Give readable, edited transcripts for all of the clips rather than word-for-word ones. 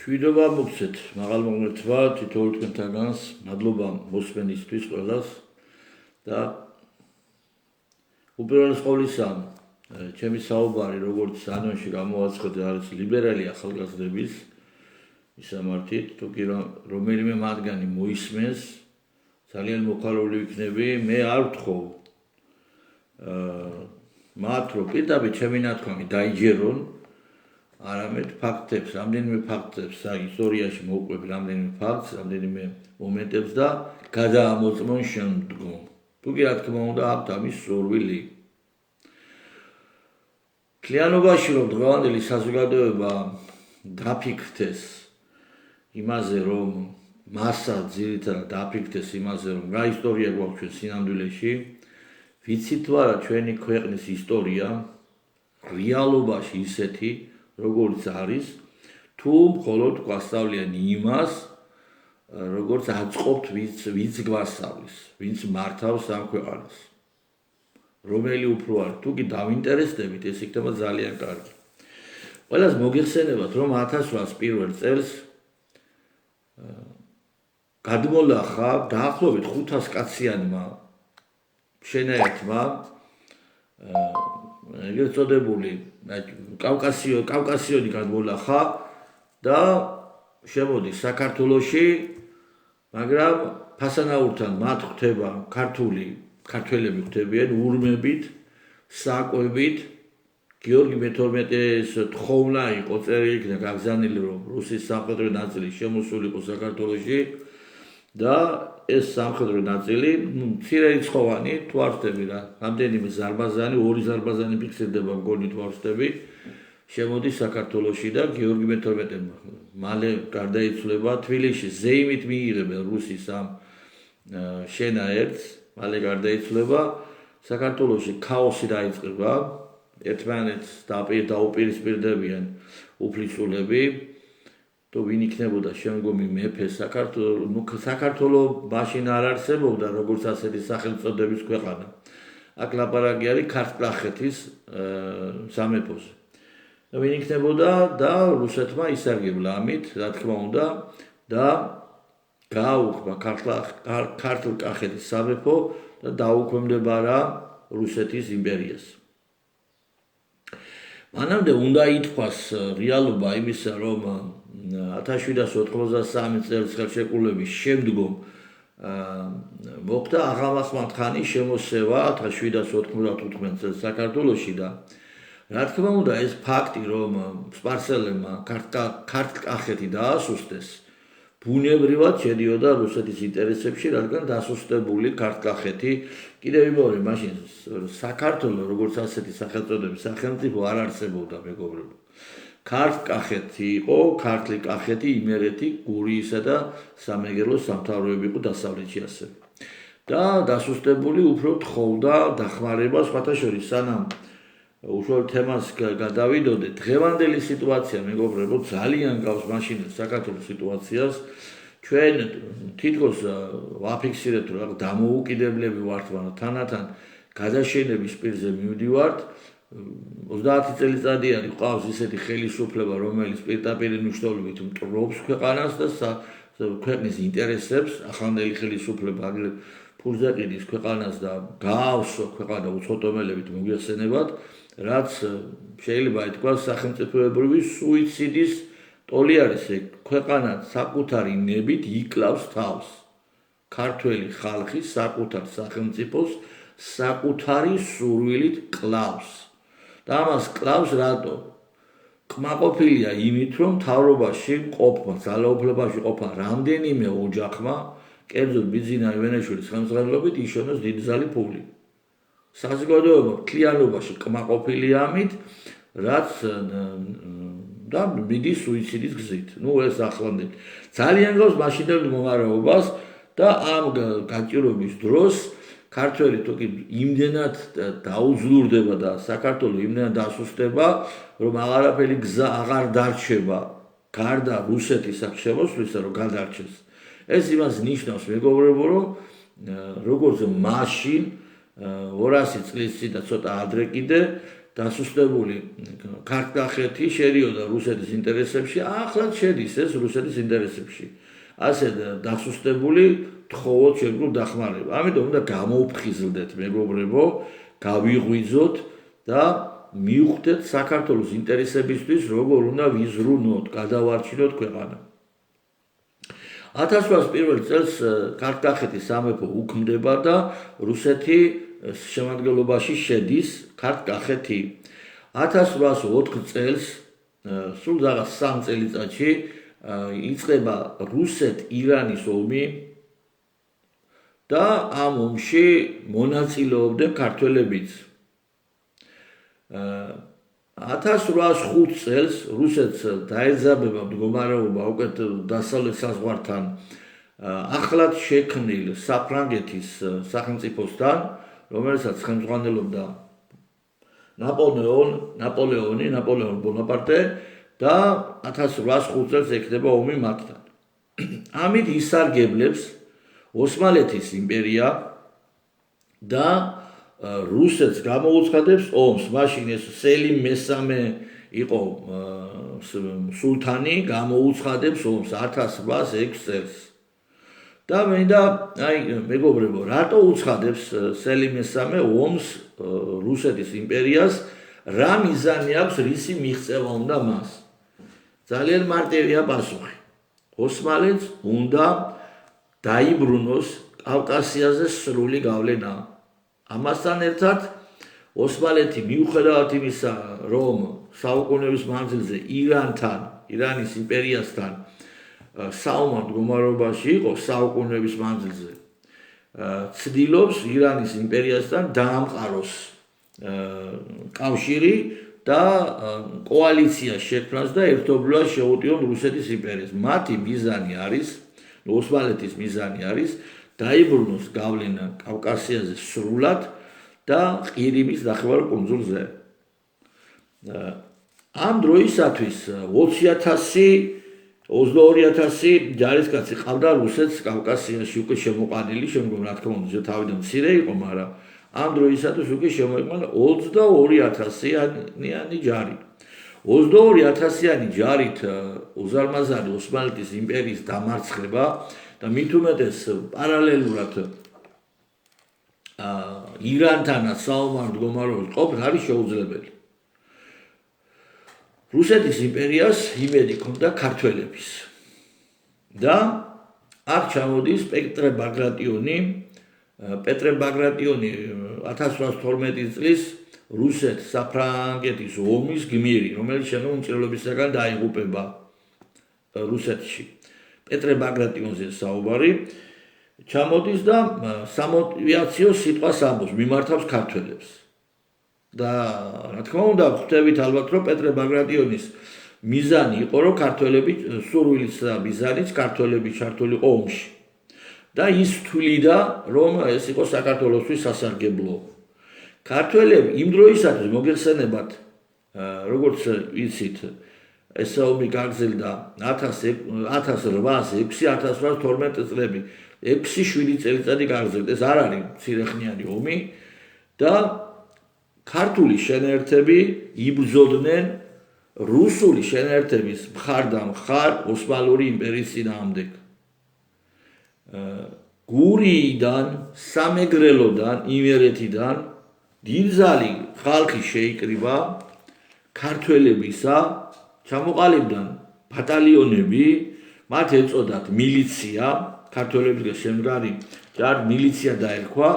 მშვიდობა მოგცეთ, მაღალ მოგნერთვა თითოეულ თქვენთაგანს, მადლობა მოსმენისთვის ყველას და უპირველეს ყოვლისა, ჩემი საუბარი, როგორც ანონსში გამოაცხადე, არის ლიბერალი ახალგაზრდების მისამართით, თუკი რომელიმე მათგანი მოისმენს, ძალიან მოხარული ვიქნები, მე არ ვთხოვ მათ რომ პირდაპირ ჩემი ნათქვამი დაიჯერონ, არამედ ფაქტებს, რამდენიმე ფაქტებს ისტორიაში მოვყვებ რამდენიმე ფაქტს, რამდენიმე მომენტებს და გადაამოწმონ შემდგომ. თუკი რა თქმა უნდა აქვთ ამის სურვილი. მთლიანობაში რომ დღევანდელი საზოგადოება დაფიქრდეს იმაზე, რომ მასა ძირითადად დაფიქრდეს იმაზე, რომ რა ისტორია გვაქვს ჩვენ სინამდვილეში, ვიცით თუ არა ჩვენი ქვეყნის ისტორია რეალობაში ისეთი როგორც არის, თუ მხოლოდ გვასწავლიან იმას, როგორც აწყობთ ვინც გვასწავლის, ვინც მართავს ამ ქვეყანას. რომელი უფრო არის, თუ კი დავინტერესდებით, ეს იქნება ძალიან კარგი. ყველას მოგიხსენებათ, რომ 1801 წელს გადმოლახა დაახლოებით 500 კაციანმა მშენაერთმა ეგრეთ წოდებული კავკასიონი გადმოლახა და შემოდის საქართველოში, მაგრამ ფასანაურთან მათ ხვდება ქართველები ხვდებიან ურმებით, საკვებით. გიორგი მე-12-ის თხოვნა იყო წერილი იქნა გაგზავნილი, რომ რუსეთის სამხედრო ნაწილი შემოსული იყო საქართველოში და ეს სამხედრო ნაწილი, მცირერიცხოვანი თუ არ ვხდები რა, რამდენიმე ზარბაზანი, 2 ზარბაზანი ფიქსირდება მგონი თუ არ ვხდები, შემოდის საქართველოში და გიორგი მე-12 მალე გარდაიცვლება თბილისში, ზეიმით მიიღებენ რუსის ამ შენაერთს, მალე გარდაიცვლება, საქართველოში ქაოსი დაიწყება, ერთმანეთს დაუპირისპირდებიან უფლისწულები. თუ ვინ იქნებოდა შემდგომი მეფე საქართველო მაშინ არ არსებობდა როგორც ასეთი სახელწოდების ქვეყანა. აქ ლაპარაკი არის ქართლ-კახეთის სამეფოზე. ვინ იქნებოდა და რუსეთმა ისარგებლა ამით, რა თქმა უნდა, და გააუქმა ქართლ-კახეთის სამეფო და დაუქვემდებარა რუსეთის იმპერიას. მანამდე უნდა ითქვას რეალობა იმისა, რომ 1793 წელს ხელშეკრულების შემდგომ მოხდა აღა-მაჰმად ხანის შემოსევა 1795 წელს საქართველოში და რა თქმა უნდა ეს ფაქტი, რომ სპარსელებმა ქართლ-კახეთი დაასუსტეს, ბუნებრივად შედიოდა რუსეთის ინტერესებში, რადგან დასუსტებული ქართლ-კახეთი კიდევ იმავე მაშინ საქართველო როგორც ასეთი სახელწოდების სახელმწიფო არ არსებობდა მეგობრებო. ქართლ-კახეთი იყო, ქართლი-კახეთი, იმერეთი, გურიისა და სამეგრელოს სამთავროები იყო დასავლეთში ასევე. და დასუსტებული უფრო თხოვდა დახმარებას, სხვათა შორის სანამ უშუალო თემას გადავიდოდეთ, დღევანდელი სიტუაცია მეგობრებო ძალიან გავს მაშინ საქართველოს სიტუაციას. ჩვენ თითქოს ვაფიქსირებთ, რომ დამოუკიდებლები ვართ, მაგრამ თანათან გადაშენების პირზე მივდივართ. 30 წელიწადიანი ყავს ისეთი ხელისუფლება, რომელიც პირდაპირ მნიშვნელობით მტრობს ქვეყანას და ქვეყნის ინტერესებს, ახალგაზრდა ხელისუფლება აგრეთ ფულზე ყიდის ქვეყანას და გაავსო ქვეყანა უცხოტომელებით მოგიხსენებათ, რაც შეიძლება ითქვას სახელმწიფოებრივი სუიციდის ტოლი არის. ქვეყანა საკუთარი ნებით იკლავს თავს. ქართველი ხალხი საკუთარ სახელმწიფოს საკუთარი სურვილით კლავს. და ამას კლავს რატო? კმაყოფილია იმით, რომ მთავრობაში ყოფნა, ძალაუფლებაში ყოფნა რამდენიმე ოჯახმა, კერძოდ ბიძინა ივანიშვილის ხელმძღვანელობით იშონოს დიდძალი ფული. საზოგადოება მთლიანობაში კმაყოფილია ამით, რაც და მიდის სუიციდის გზით. ეს ახლანდელი. ძალიან გავს მაშინდელ მდგომარეობას და ამ გაჭირვების დროს ქართველი თუკი იმდენად დაუძლურდება და საქართველო იმდენად დასუსტება, რომ აღარაფერი გზა აღარ დარჩება გარდა რუსეთის აქ შემოსვლისა, რომ გადარჩეს. ეს იმას ნიშნავს მეგობრებო, რომ როგორც მაშინ 200 წლის წინ და ცოტა ადრე კიდე დასუსტებული ქართლ-კახეთი შედიოდა რუსეთის ინტერესებში, ახლაც შედის ეს რუსეთის ინტერესებში. ასე დასუსტებული თხოვოთ შეგრულ დახმარება. ამიტომ უნდა გამოვფხიზლდეთ მეგობრებო, გავიღვიძოთ და მივხვდეთ საქართველოს ინტერესებისთვის როგორ უნდა ვიზრუნოთ, გადავარჩინოთ ქვეყანა. 1801 წელს ქართლ-კახეთის სამეფო უქმდება და რუსეთი შემადგენლობაში შედის ქართლ-კახეთი. 1804 წელს სულ რაღაც 3 წელიწადში იწყება რუსეთ-ირანის ომი და ამ ომში მონაწილეობდნენ ქართველებიც. 1805 წელს რუსეთს დაეძაბება მდგომარეობა უკეთ დასავლეთ საზღვართან ახლად შექმნილ საფრანგეთის სახელმწიფოსთან, რომელსაც ხელმძღვანელობდა ნაპოლეონ ბონაპარტე და 1805 წელს ეკდება ომი მათთან. ამით ისარგებლებს ოსმალეთის იმპერია და რუსეთს გამოუცხადებს ომს. მაშინ ეს სელიმ მესამე იყო სულთანი, გამოუცხადებს ომს 1806 წელს. და მინდა მეგობრებო, რატო უცხადებს სელიმ მესამე ომს რუსეთის იმპერიას, რა მიზანი აქვს, რისი მიღწევა უნდა მას? ძალიან მარტივია პასუხი. ოსმალეთს უნდა დაიბრუნოს კავკასიაზე სრული გავლენა. ამასთან ერთად ოსმალეთი მიუხედავად იმისა, რომ საუკუნეების მანძილზე ირანის იმპერიასთან საომარ მდგომარეობაში იყო საუკუნეების მანძილზე, ცდილობს ირანის იმპერიასთან დაამყაროს კავშირი და კოალიცია შექმნას და ერთობლივად შეუტიონ რუსეთის იმპერიას. მათი მიზანი არის, ოსმალეთის მიზანი არის დაიბრუნოს გავლენა კავკასიაზე სრულად და ყირიმის ნახევარკუნძულზე. ამ დროისათვის 22,000 ჯარისკაცი ყავდა რუსეთს კავკასიაში უკვე შემოყვანილი, შემდგომ რა თქმა უნდა თავიდან მცირე იყო, მაგრამ ამ დროისათვის უკვე შემოიყვანა 22,000-იანი ჯარი. 22,000-იანი ჯარით უზარმაზარი ოსმალეთის იმპერიის დამარცხება და მით უმეტეს პარალელურად ირანთანაც საომარ მდგომარეობაში ყოფნა არის შეუძლებელი. რუსეთის იმპერიას იმედი ჰქონდა ქართველების და აქ ჩამოდის პეტრე ბაგრატიონი 1812 წლის რუსეთ-საფრანგეთის ომის გმირი, რომელიც შემდგომ უმჭირელობისაგან დაიღუპება რუსეთში. პეტრე ბაგრატიონზე საუბარი ჩამოდის და სამოტივაციო სიტყვას ამბობს, მიმართავს ქართველებს. და რა თქმა უნდა, ხვდებით ალბათ, რომ პეტრე ბაგრატიონის მიზანი იყო, რომ ქართველები სურვილიც და მიზანიც ქართველები ჩართულიყო ომში. და ის თვლიდა, რომ ეს იყო საქართველოსთვის სასარგებლო. ქართველები იმ დროისათვის მოგეხსენებათ, როგორც ვიცით, ეს ომი გაგრძელდა 1806-1812 წლები, 6-7 წელიწადი გაგრძელდა. ეს არ არის მცირეხნიანი ომი და ქართული შენერთები იბრძოდნენ რუსული შენერთების მხარ ოსმალური იმპერიის წინააღმდეგ. გურიიდან, სამეგრელოდან, იმერეთიდან დიდძალი ხალხი შეიკრიბა ქართველებისა, ჩამოყალიბდნენ ბატალიონები, მათ ეწოდათ მილიცია, ქართველებისგან შემდგარი ჯარ მილიცია დაერქვა,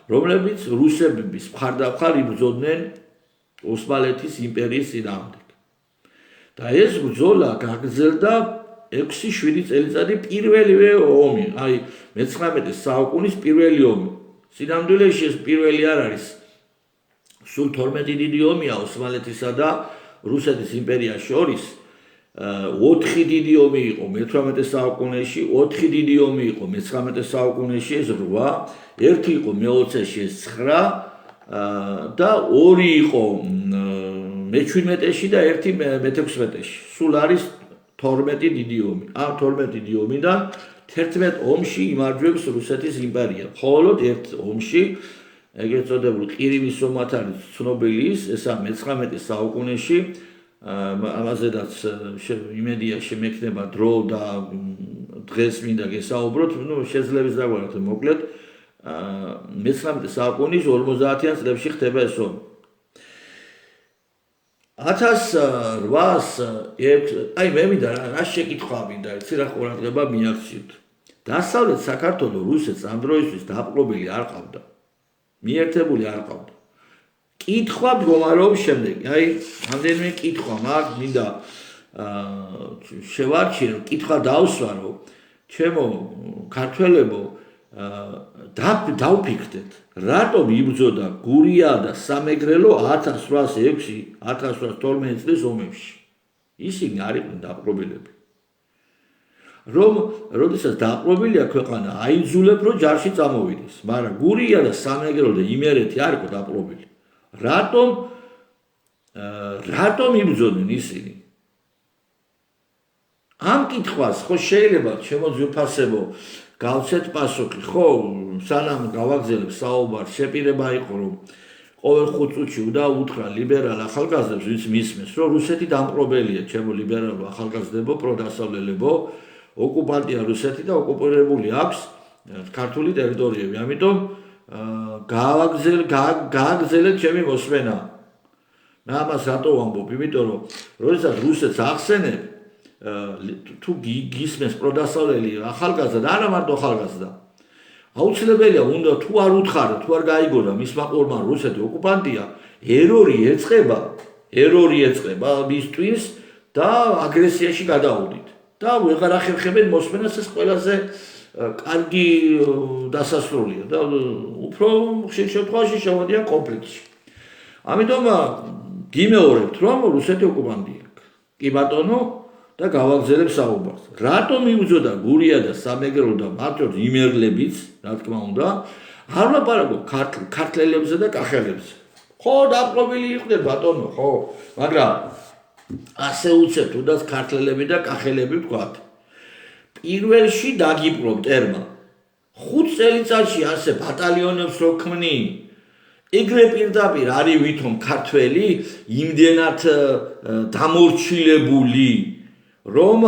რომლებიც რუსების მხარდამხარ იბრძოდნენ ოსმალეთის იმპერიის წინააღმდეგ. და ეს ბრძოლა გაგრძელდა 6-7 წელიწადი, პირველივე ომი, აი 19 საუკუნის პირველი ომი. სინამდვილეში ეს პირველი არ არის. სულ 12 დიდი ომია ოსმალეთისა და რუსეთის იმპერიას შორის. 4 დიდი ომი იყო მე-18 საუკუნეში, 4 დიდი ომი იყო მე-19 საუკუნეში, ეს 8, ერთი იყო მე-20-ში, ეს 9 და 2 იყო მე-17-ში და 1 მე-16-ში. სულ არის 12 დიდი ომი. ამ 12 დიდი ომიდან 11 ომში იმარჯვებს რუსეთის იმპერია. მხოლოდ ერთ ომში ეგრეთ წოდებული ყირიმის ომად არის ცნობილი ის, ესა 19 საუკუნეში ამაზედაც იმედია შემექნება დრო და დღეს მინდა გესაუბროთ, შეძლებს დაგვართ მოკლედ 19 საუკუნის 50-იან წლებში ხდება ეს ომი. 1806 აი მე მინდა რა შეკითხვა მინდა ერთი რა ყურადღება მიაქციოთ. დასავლეთ საქართველოს რუსეთს ამ დროისთვის დაყრობილი არ ყავდა. მიერთებული არ ყავდა. კითხვა მდგომარეობს შემდეგ. აი რამდენიმე კითხვა მაქვს მინდა შევარჩიო, კითხვა დავსვარო, ჩემო ქართველებო დავფიქრდეთ, რატომ იბრძოდა გურია და სამეგრელო 1806-1812 წლის ომებში. ისინი არ იყვნენ დაყრობილები. რომ როდესაც დაყრობილია ქვეყანა, აიძულებ რომ ჯარში წამოვიდეს, მაგრამ გურია და სამეგრელო და იმერეთი არ იყო დაყრობილი. რატომ იბრძოდნენ ისინი? ამ კითხვას ხო შეიძლება ჩემო ძვირფასებო გავცეთ პასუხი, ხო, სანამ გავაგზავნებ საუბარს, შეპირება იყო რომ ყოველ 5 წუთში უნდა უთხრა ლიბერალ ახალგაზრდებს, ვინც მისმენს, რომ რუსეთი დამპყრობელია, ჩემო ლიბერალო ახალგაზრდებო, პროდასავლელებო, ოკუპანტია რუსეთი და ოკუპირებული აქვს ქართული ტერიტორიები. ამიტომ გააგზელეთ ჩემი მოსმენა. მე ამას რატო ვამბობ? იმიტომ რომ როდესაც რუსეთს ახსენებ, თუ გისმენს პროდასავლელი ახალგაზრდა, არა მარტო ახალგაზრდა. აუცილებელია უნდა თუ არ უთხარა, თუ არ გაიგონა მისმა ყურმა რუსეთი ოკუპანტია, ერორი ეწყება მის ტვინს და აგრესიაში გადაუდით. და ვეღარ ახერხებენ მოსმენას, ეს ყველაზე კარგი დასასრულია და უფრო ხშირ შემთხვევაში შევადიან კონფლიქტში. ამიტომ გიმეორებთ, რომ რუსეთი ოკუპანტია. კი ბატონო და გავაგზავნებ საუბარს. რატომ იბრძოდა გურია და სამეგრელო და მარტო იმერლებიც, რა თქმა უნდა, არ ვლაპარაკობ ქართველებზე და კახელებზე. ხო, დაყრობილი იყვნენ ბატონო, ხო, მაგრამ ასე უცებ თუნდაც ქართველები და კახელები ვთქვათ. პირველში დაგიპყრო მტერმა. 5 წელიწადში ასე ბატალიონებს რო ქმნი, ეგრე პირდაპირ არის ვითომ ქართველი იმდენად დამორჩილებული, რომ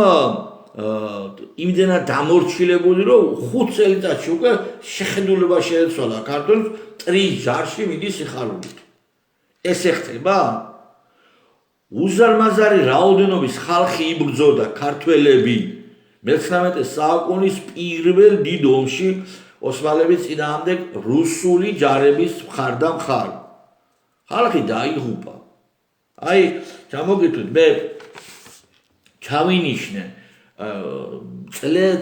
რომ 5 წელიწადში უკვე შეხედულება შეეცვალა ქართველს ტრის ჯარში მიდის სიხარულით. ეს ეხება? უზარმაზარი რაოდენობის ხალხი იბრძოდა ქართველები 19 საუკუნის პირველ დიდ ომში ოსმალების წინააღმდეგ რუსული ჯარების მხარდამხარ. ხალხი დაიღუპა. აი, ჩამოგიტვით, მე ჩავინიშნე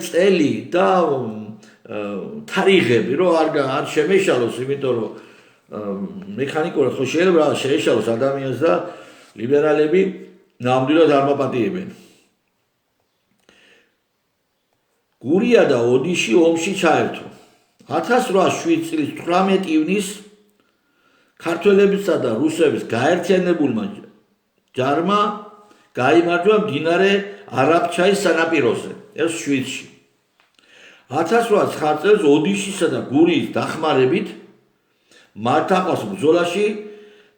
წელი და თარიღები, რომ არ შემეშალოს, იმიტომ რომ მექანიკურად ხო შეიძლება შეეშალოს ადამიანს და ლიბერალები ნამდვილად არ მაპატიებენ. გურია და ოდიში ომში ჩაერთო. 1807 წლის 18 ივნის ქართველებისა და რუსების გაერთიანებულმა ჯარმა გაიმარჯვა მდინარე არაბჩაის სანაპიროზე, ეს 7-ში. 1809 წელს ოდიშისა და გურიის დახმარებით მართაყვას ბრძოლაში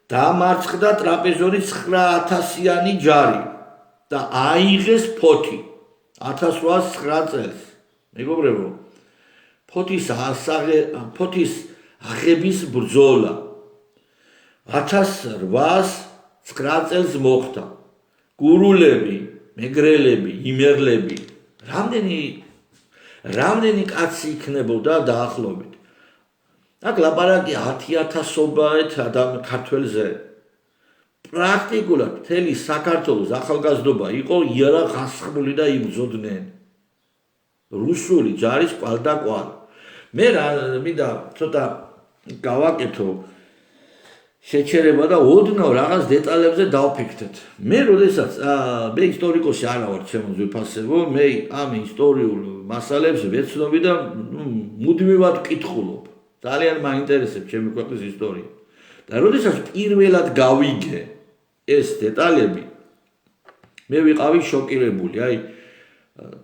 დამარცხდა ტრაპეზონის 9000-იანი ჯარი და აიღეს ფოთი 1809 წელს. მეგობრებო, ფოთის აღების ბრძოლა 1809 წელს მოხდა. გურულები, მეგრელები, იმერლები, რამდენი კაცი იქნებოდა დაახლოებით. აქ ლაპარაკი 10,000-ობით ქართველზე. პრაქტიკულად მთელი საქართველოს ახალგაზრდობა იყო იარაღასხმული და იბრძოდნენ რუსული ჯარის კვალდაკვალ. მე მინდა ცოტა გავაკეთო შეჩერება და ოდნავ რაღაც დეტალებზე დავფიქრდეთ. მე როდესაც მე ისტორიკოსი არა ვარ, ჩემო ძვირფასებო, მე ამ ისტორიულ მასალებს ვეცნობი და მუდმივად ვკითხულობ. ძალიან მაინტერესებს ჩემი ქვეყნის ისტორია. და როდესაც პირველად გავიგე ეს დეტალები, მე ვიყავი შოკირებული, აი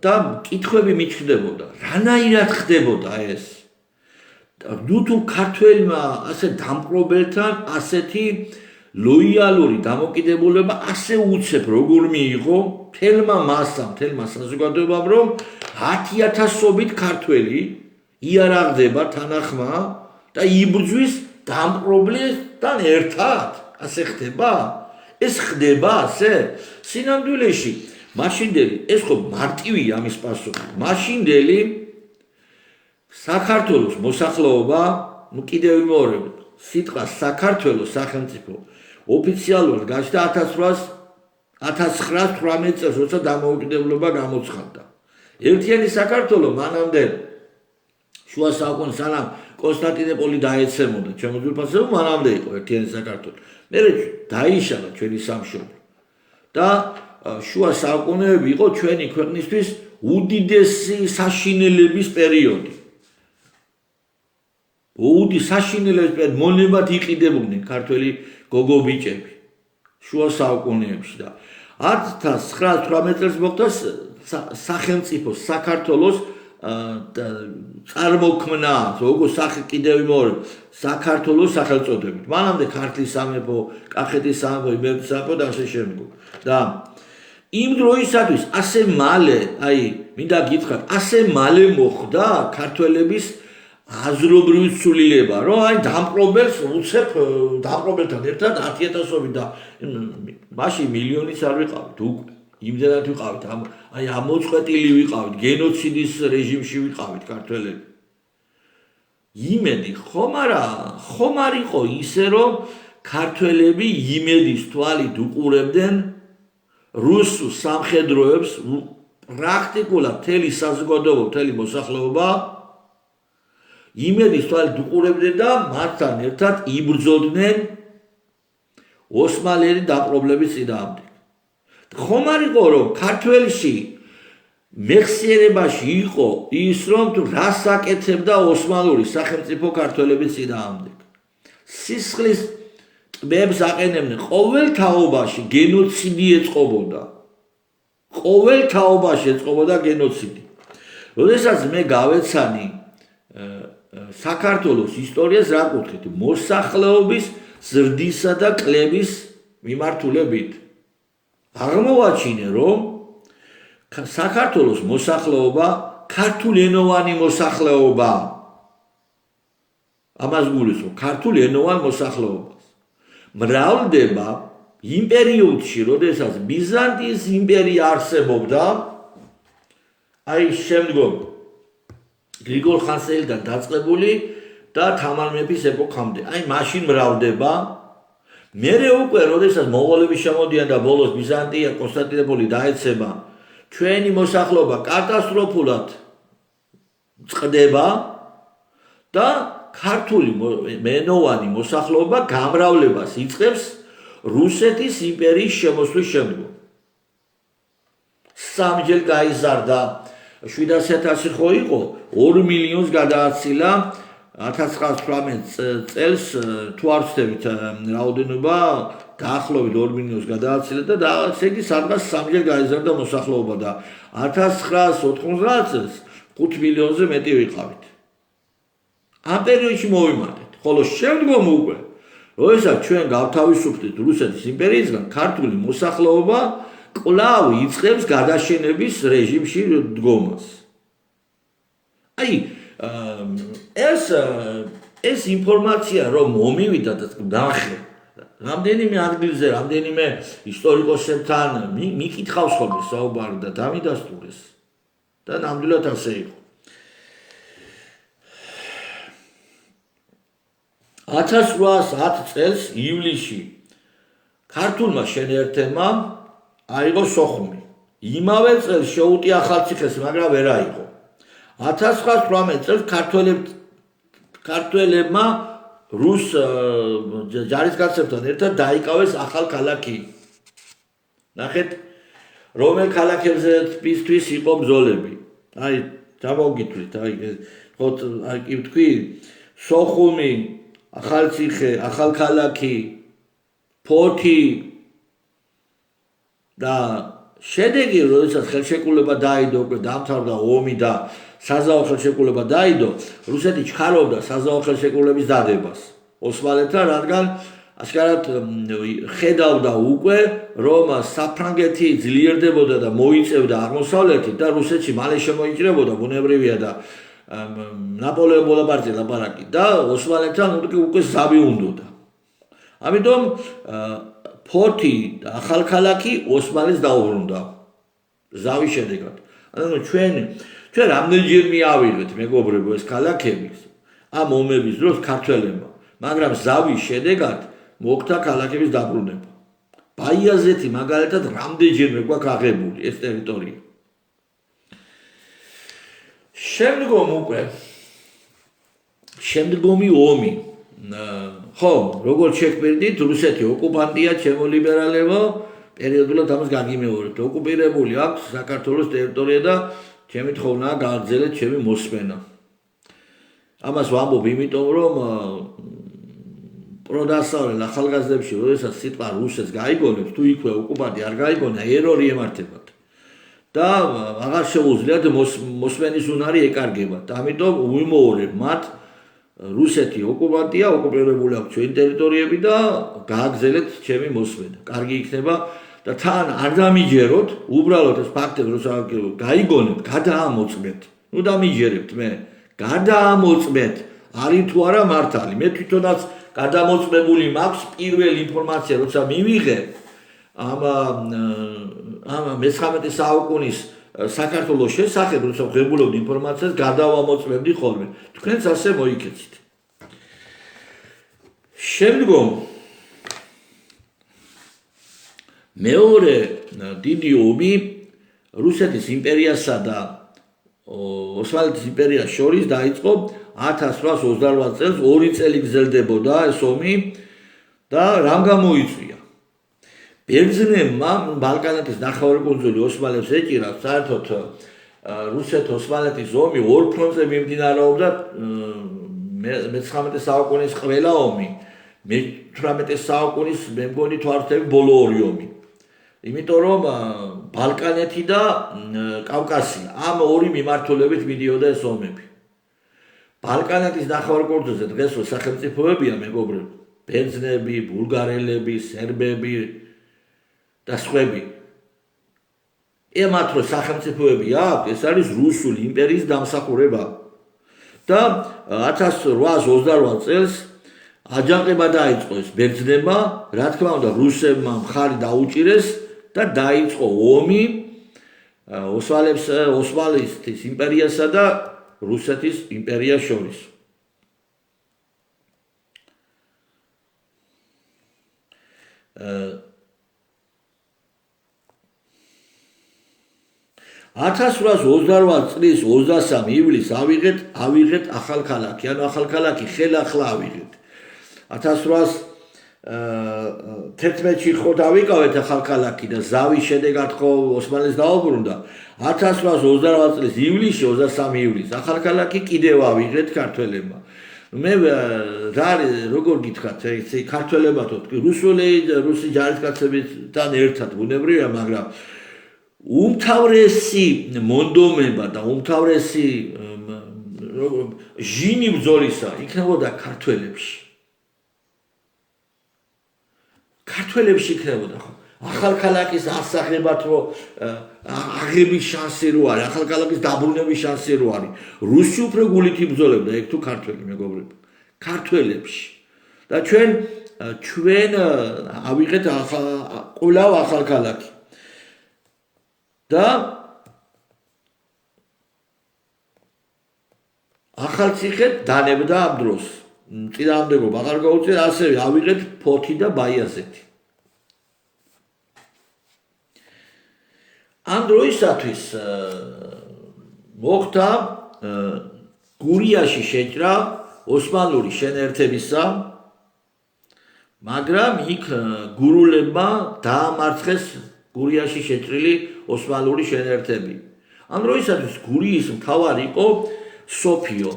და კითხვები მიჩნდებოდა, რანაირად ხდებოდა ეს? თუ ქართველმა ასე დამპყრობელთან ასეთი ლოიალური დამოკიდებულება ასე უცებ როგორ მიიღო მთელმა მასამ, მთელმა საზოგადოებამ, რომ 10,000-ობით ქართველი იარაღდება თანახმა და იბრძვის დამპყრობლებთან ერთად. ასე ხდება? ეს ხდება ასე? სინამდვილეში მაშინდელი, ეს ხო მარტივია ამის პასუხი. მაშინდელი საქართველოს მოსახლეობა, კიდევ ვიმეორებ, სიტყვა საქართველოს სახელმწიფო ოფიციალურად გაჩნდა 1918 წელს, როცა დამოუკიდებლობა გამოცხადდა. ერთიანი საქართველო მანამდე შუა საუკუნის სანამ კონსტანტინოპოლი დაეცემოდა ჩემო ძვირფასებო, მანამდე იყო ერთიანი საქართველო. მერე დაიშალა ჩვენი სამშობლო და შუა საუკუნეები იყო ჩვენი ქვეყნისთვის უდიდესი საშინელების პერიოდი. საშინელების პერიოდი მონებად იყიდებოდნენ ქართველი გოგო-ბიჭები შუა საუკუნეებში და 1918 წელს მოხდა სახელმწიფო საქართველოს წარმოქმნა, როგორ კიდევ ვიმეორებ, საქართველოს სახელწოდებით. მანამდე ქართლის სამეფო, კახეთის სამეფო, იმერეთის სამეფო და ასე შემდგომ. და იმ დროისათვის ასე მალე, მინდა გითხრათ, ასე მალე მოხდა ქართველების აზრობრივი ცვლილება, რომ დამპყრობელს უცებ დამპყრობელთან ერთად 10,000-ობით და მაშინ მილიონიც არ ვიყავით უკვე. იმდენად ვიყავით, ამოწყვეტილი ვიყავით, გენოციდის რეჟიმში ვიყავით ქართველები. იმედი ხომ არ იყო ისე, რომ ქართველები იმედის თვალით უყურებდნენ რუსულ სამხედროებს, პრაქტიკულად მთელი საზოგადოება, მთელი მოსახლეობა იმედის თვალით უყურებდნენ და მათთან ერთად იბრძოდნენ ოსმალელი დაპყრობლების წინააღმდეგ. ხომ არ იყო, რომ ქართველში მეხსიერებაში იყო ის, რომ რას აკეთებდა ოსმალური სახელმწიფო ქართველების წინააღმდეგ. სისხლის ტბებს აყენებდნენ, ყოველ თაობაში გენოციდი ეწყობოდა. ყოველ თაობაში ეწყობოდა გენოციდი. როდესაც მე გავეცანი საქართველოს ისტორიას რა კუთხით, მოსახლეობის ზრდისა და კლების მიმართულებით აღმოვაჩინე, რომ საქართველოს მოსახლეობა ქართულენოვანი მოსახლეობა. ამას გულისხმობ, ქართულენოვან მოსახლეობას. მრავლდება იმ პერიოდში, როდესაც ბიზანტიის იმპერია არსებობდა, შემდგომ გრიგოლ ხანძთელიდან დაწყებული და თამარ მეფის ეპოქამდე. მაშინ მრავლდება. მერე უკვე, როდესაც მონღოლები შემოდიან და ბოლოს ბიზანტია, კონსტანტინოპოლი დაეცემა, ჩვენი მოსახლეობა კატასტროფულად წყდება და ქართული მენოვანი მოსახლეობა გამრავლებას იწყებს რუსეთის იმპერიის შემოსვლის შემდგომ. სამჯერ გაიზარდა, 700,000 ხო იყო, 2 მილიონს გადააცილა 1918 წელს თუ არ ვცდებით რაოდენობა დაახლოებით 2 მილიონს გადააცილა და ესე იგი სადღაც სამჯერ გაიზარდა მოსახლეობა და 1990 წელს 5 მილიონზე მეტი ვიყავით. ამ პერიოდში მოვიმატეთ, ხოლო შემდგომ უკვე, როდესაც ჩვენ გავთავისუფლდით რუსეთის იმპერიისგან, ქართული მოსახლეობა კვლავ იწყებს გადაშენების რეჟიმში დგომას. ეს ინფორმაცია რომ მომივიდა და ნახე რამდენიმე ადგილზე, რამდენიმე ისტორიკოსებთან მიკითხავს ხოლმე საუბარი და დამიდასტურეს და ნამდვილად ასე იყო. 1810 წელს ივლისში ქართულმა შენერთებმა აიღო სოხუმი. იმავე წელს შეუტია ახალციხეს, მაგრამ ვერ აიღო. 1918 წელს ქართველებმა რუს ჯარისკაცებთან ერთად დაიკავეს ახალქალაქი. ნახეთ, რომელ ქალაქებზეთვის იყო ბრძოლები. დავაგითვლით, კი ვთქვი, სოხუმი, ახალციხე, ახალქალაქი, ფოთი და შედეგი, როდესაც ხელშეკრულება დაიდო, დამთავრდა ომი და საზავო ხელშეკრულება დაიდო, რუსეთი ჩქარობდა საზავო ხელშეკრულების დადებას ოსმალეთთან, რადგან ასკარად ხედავდა უკვე, რომ საფრანგეთი ძლიერდებოდა და მოიწევდა აღმოსავლეთით და რუსეთში მალე შემოიჭრებოდა, ბუნებრივია და ნაპოლეონ ბონაპარტის ლაპარაკი და ოსმალეთთან უკვე ზავი უნდოდა. ამიტომ ფორტი და ახალქალაქი ოსმალეთს დაუბრუნდა ზავის შედეგად. ანუ ჩვენ რამდენჯერ მიავიღეთ მეგობრებო ეს ქალაქები ამ ომების დროს ქართველებმა, მაგრამ ზავის შედეგად მოხდა ქალაქების დაბრუნება. ბაიაზეთი მაგალითად რამდენჯერმე გვაქვს აღებული ეს ტერიტორია. შემდგომი ომი. ხო, როგორც შეგვიძლია, რუსეთი ოკუპანტია, ჩემო ლიბერალებო, პერიოდულად ამას გაგიმეორებთ. ოკუპირებული აქვს საქართველოს ტერიტორია და ჩემი თხოვნაა გააგრძელეთ ჩემი მოსმენა. ამას ვამბობ, იმიტომ რომ პროდასავლელ ახალგაზრდებში, როდესაც სიტყვა რუსეთს გაიგონებს, თუ იქვე ოკუპანტი არ გაიგონა, ერორი ემართებათ. და აღარ შეუძლიათ მოსმენის უნარი ეკარგებათ. ამიტომ ვიმოორებ მათ რუსეთი ოკუპანტია, ოკუპირებული აქვს ჩვენი ტერიტორიები და გააგრძელეთ ჩემი მოსმენა. კარგი იქნება და თან არ დამიჯეროთ, უბრალოდ ეს ფაქტები რომ გაიგონებთ, გადაამოწმეთ. ნუ დამიჯერებთ მე, გადაამოწმეთ, არის თუ არა მართალი. მე თვითონაც გადამოწმებული მაქვს პირველი ინფორმაცია, როცა მივიღე ამ 19 საუკუნის საქართველოს შესახებ, როცა ვღებულობდი ინფორმაციას, გადავამოწმებდი ხოლმე. თქვენც ასე მოიქეცით. შემდგომ მეორე დიდი ომი რუსეთის იმპერიასა და ოსმალეთის იმპერიას შორის დაიწყო 1828 წელს. 2 წელი გრძელდებოდა ეს ომი და რამ გამოიწვია? ბერძნებმა ბალკანეთის ნახევარკუნძული ოსმალებს ეჭირა, საერთოდ რუსეთ-ოსმალეთის ომი ორ ფრონტზე მიმდინარეობდა. მე-19 საუკუნის ყველა ომი, მე-18 საუკუნის მე მგონი თვართები ბოლო ორი ომი. იმიტომ რომ ბალკანეთი და კავკასია ამ ორი მიმართულებით მიდიოდა ეს ომები. ბალკანეთის ნახევარკუნძულზე დღეს სახელმწიფოებია მეგობრებო, ბერძნები, ბულგარელები, სერბები და სხვები. ემათ რო სახელმწიფოები აქვს, ეს არის რუსული იმპერიის დამსახურება. და 1828 წელს აჯანყება დაიწყო ეს ბერძნებმა, რა თქმა უნდა რუსებმა მხარი დაუჭირეს და დაიწყო ომი ოსმალეთის იმპერიასა და რუსეთის იმპერიას შორის. წლის 23 ივლისს ავიღეთ ახალქალაქი, ანუ ახალქალაქი ხელახლა ავიღეთ. 1811-ში ხო დავიკავეთ ახალქალაქი და ზავის შედეგად ხო ოსმალეთს დაუბრუნდა. 1828 წლის ივლისში, 23 ივლისს ახალქალაქი კიდევ ავიღეთ ქართველებმა. მე როგორ გითხრათ, ქართველებათო რუსი ჯარისკაცებთან ერთად ბუნებრივია, მაგრამ უმთავრესი მონდომება და უმთავრესი ჟინი ბრძოლისა იქნებოდა ქართველებში. ქართველებში იქნებოდა ხო? ახალქალაქის ასაღებად რო აღების შანსი რო არის, ახალქალაქის დაბრუნების შანსი რო არის. რუსი უფრო გულით იბრძოლებდა ეგ თუ ქართველი მეგობრებო. ქართველებში. და ჩვენ ავიღეთ ყოლავ ახალქალაქი. და ახალციხე დანებდა ამ დროს. წინააღმდეგობა აღარ გაუწია, ასევე ავიღეთ ფოთი და ბაიაზეთი. ამ დროისათვის მოხდა გურიაში შეჭრა ოსმალური შენერთებისა, მაგრამ იქ გურულებმა დაამარცხეს გურიაში შეჭრილი ოსმალური შენერთები. ამ დროისათვის გურიის მთავარი იყო სოფიო,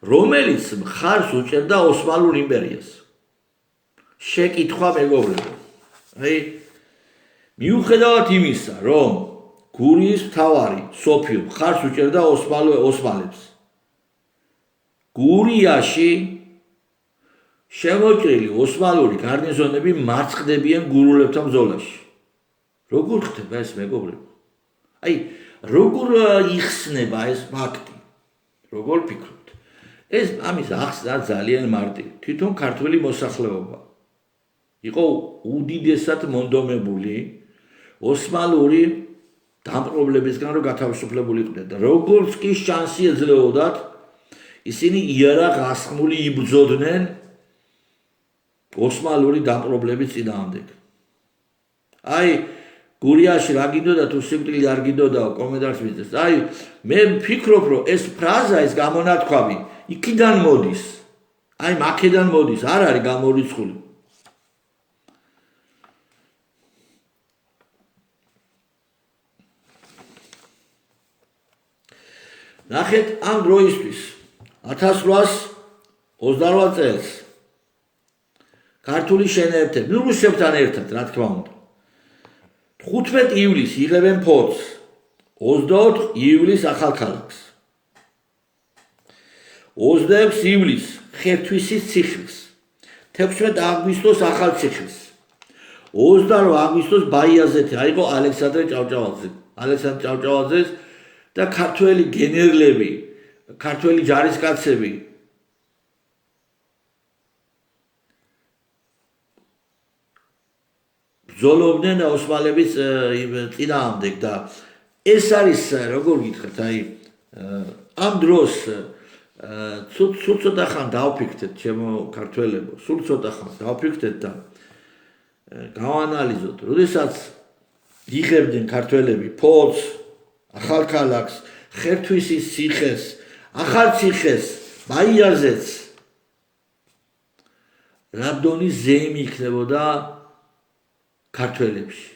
რომელიც მხარს უჭერდა ოსმალურ იმპერიას. შეკითხვა მეგობრებო. მიუხედავად იმისა, რომ გურიის მთავარი სოფიო მხარს უჭერდა ოსმალებს, გურიაში შემოჭრილი ოსმალური გარნიზონები მარცხდებიან გურულებთან ბრძოლაში. როგორ ხდება ეს მეგობრებო? აი, როგორ იხსნება ეს ფაქტი? როგორ ფიქრობთ? ეს ამის ახსნა ძალიან მარტივი. თვითონ ქართველი მოსახლეობა იყო უდიდესად მონდომებული ოსმალური დამპყრობლებისგან, რომ გათავისუფლებული იყვნენ და როგორც კი შანსი ეძლეოდათ, ისინი იარაღ ასხმული იბრძოდნენ ოსმალური დამპყრობლების წინააღმდეგ. აი, გურიაში რა გინდოდა თუ სიკვდილი არ გინდოდა კომენტარს მისცეს. აი, მე ვფიქრობ, რომ ეს ფრაზა, ეს გამონათქვამი იქიდან მოდის. აი, მაქედან მოდის, არ არის გამორიცხული. ნახეთ ამ დროისთვის 1828 წელს ქართული შენეერთები, რუსებთან ერთად, რა თქმა უნდა. 15 ივლისს იღებენ ფოთს, 24 ივლისს ახალქალაქს. 26 ივლისს ხერთვისის ციხეს, 16 აგვისტოს ახალციხეს, 28 აგვისტოს ბაიაზეთი აიღო ალექსანდრე ჭავჭავაძეს და ქართველი გენერლები, ქართველი ჯარისკაცები ბრძოლობდნენ ოსმალების წინააღმდეგ და ეს არის როგორ გითხრათ, აი ამ დროს სულ ცოტა ხან დავფიქრეთ, ჩემო ქართველებო, სულ ცოტა ხან დავფიქრეთ და გავანალიზოთ, როდესაც იღებდნენ ქართველები ფოთს, ახალქალაქს, ხერთვისის ციხეს, ახალციხეს, ბაიაზეთს, რაბდონის ზეიმი იქნებოდა ქართველებში.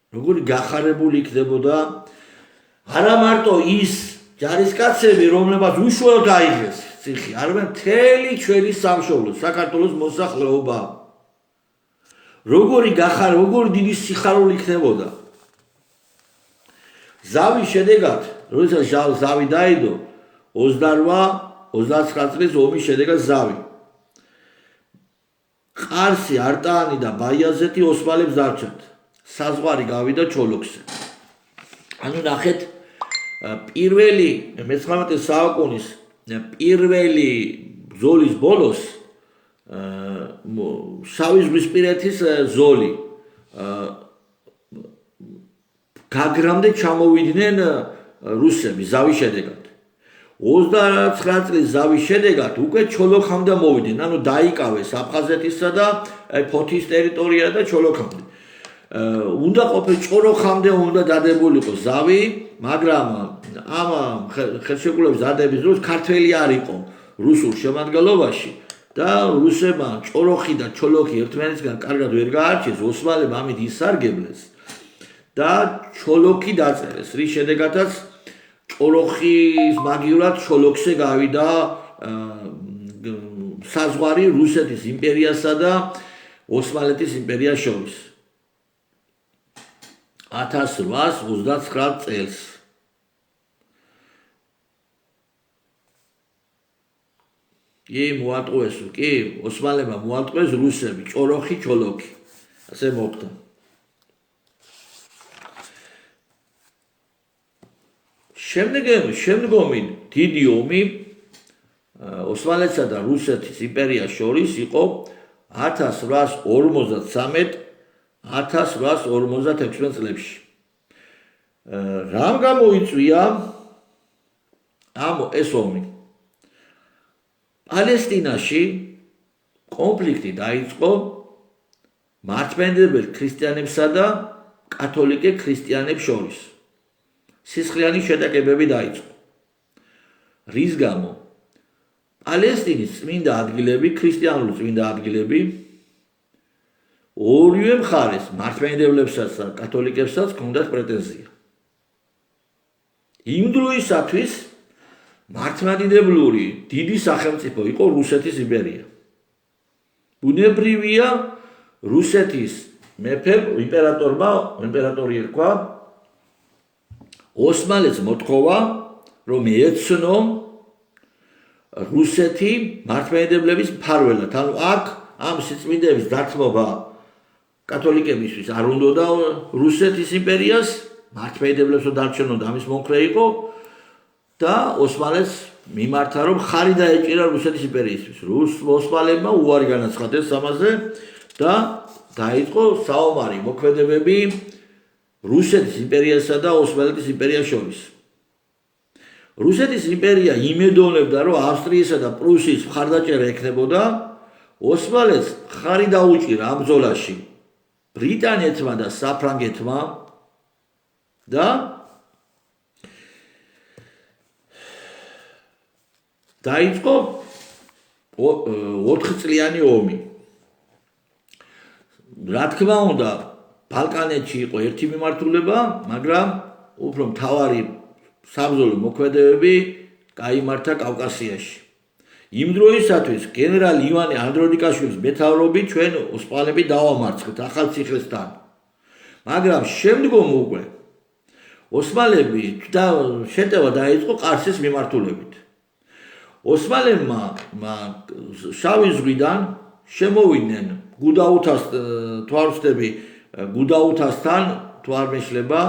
როგორი გახარებული იქნებოდა არა მარტო ის ჯარისკაცები, რომლებსაც უშუალოდ აიღეს ციხე, არამედ მთელი ჩვენი სამშობლო, საქართველოს მოსახლეობა. როგორი დიდი სიხარული იქნებოდა. ზავის შედეგად, როდესაც ზავი დაიდო, 28-29 წლის ომის შედეგად ზავი. ყარსი, არტაანი და ბაიაზეთი ოსმალებს დარჩათ. საზღვარი გავიდა ჩოლოქზე. ანუ ნახეთ, პირველი 19 საუკუნის პირველი ბრძოლის ბოლოს შავი ზღვისპირეთის ზოლი გაგრამდე ჩამოვიდნენ რუსები ზავის შედეგად. 29 წლის ზავის შედეგად უკვე ჩოლოქამდე მოვიდნენ, ანუ დაიკავეს აფხაზეთისა და ფოთის ტერიტორია და ჩოლოქამდე. უნდა ყოფილ ჭოროხამდე უნდა დადებულიყო ზავი, მაგრამ ამ ხელშეკრულების დადების დროს ქართველი არ იყო რუსულ შემადგენლობაში და რუსებმა ჭოროხი და ჩოლოქი ერთმანეთისგან კარგად ვერ გაარჩიეს, ოსმალებმა ამით ისარგებლეს და ჩოლოქი დაწერეს, რის შედეგადაც ჭოროხის მაგივრად ჩოლოქზე გავიდა საზღვარი რუსეთის იმპერიასა და ოსმალეთის იმპერიას შორის. 1829 წელს. მოატყუეს, ოსმალებმა მოატყუეს რუსები, ჭოროხი, ჩოლოქი. ასე მოხდა. შემდგომი დიდი ომი ოსმალეთსა და რუსეთის იმპერიას შორის იყო 1853-1856 წლებში. რამ გამოიწვია ეს ომი? პალესტინაში კონფლიქტი დაიწყო მართლმადიდებელ ქრისტიანებსა და კათოლიკე ქრისტიანებს შორის. სისხლიანი შეტაკებები დაიწყო. რის გამო? პალესტინის წმინდა ადგილები, ქრისტიანული წმინდა ადგილები ორივე მხარეს, მართლმადიდებლებსაც და კათოლიკებსაც ჰქონდათ პრეტენზია. იმ დროისათვის მართლმადიდებლური დიდი სახელმწიფო იყო რუსეთის იმპერია. ბუნებრივია რუსეთის მეფემ იმპერატორი ერქვა ოსმალეთს მოთხოვა რომ ეცნო რუსეთი მართლმადიდებლების მფარველად. ანუ აქ ამ სიწმინდეების დათმობა კათოლიკებისთვის არ უნდოდა რუსეთის იმპერიას, მართლმადიდებლებს დარჩენოდა ამის მომხრე იყო და ოსმალეთს მიმართა რომ ხარი დაეჭირა რუსეთის იმპერიისთვის. ოსმალებმა უარი განაცხადეს ამაზე და დაიწყო საომარი მოქმედებები რუსეთის იმპერიასა და ოსმალეთის იმპერიას შორის. რუსეთის იმპერია იმედოვნებდა რომ ავსტრიისა და პრუსიის მხარდაჭერა ექნებოდა, ოსმალეთს ხარი დაუჭირა ამ ბრძოლაში ბრიტანეთმა და საფრანგეთმა და დაიწყო 4 წლიანი ომი. რა თქმა უნდა, ბალკანეთში იყო ერთი მიმართულება, მაგრამ უფრო მთავარი საბრძოლო მოქმედებები გაიმართა კავკასიაში. იმ დროისათვის გენერალ ივანე ანდრონიკაშვილის მეთაურობით ჩვენ ოსმალები დავამარცხეთ ახალციხესთან. მაგრამ შემდგომ უკვე ოსმალები და შეტევა დაიწყო ყარსის მიმართულებით. ოსმალებმა შავი ზღვიდან შემოვიდნენ გუდაუთას თვალსწრები გუდაუთასთან თუ არ მეშლება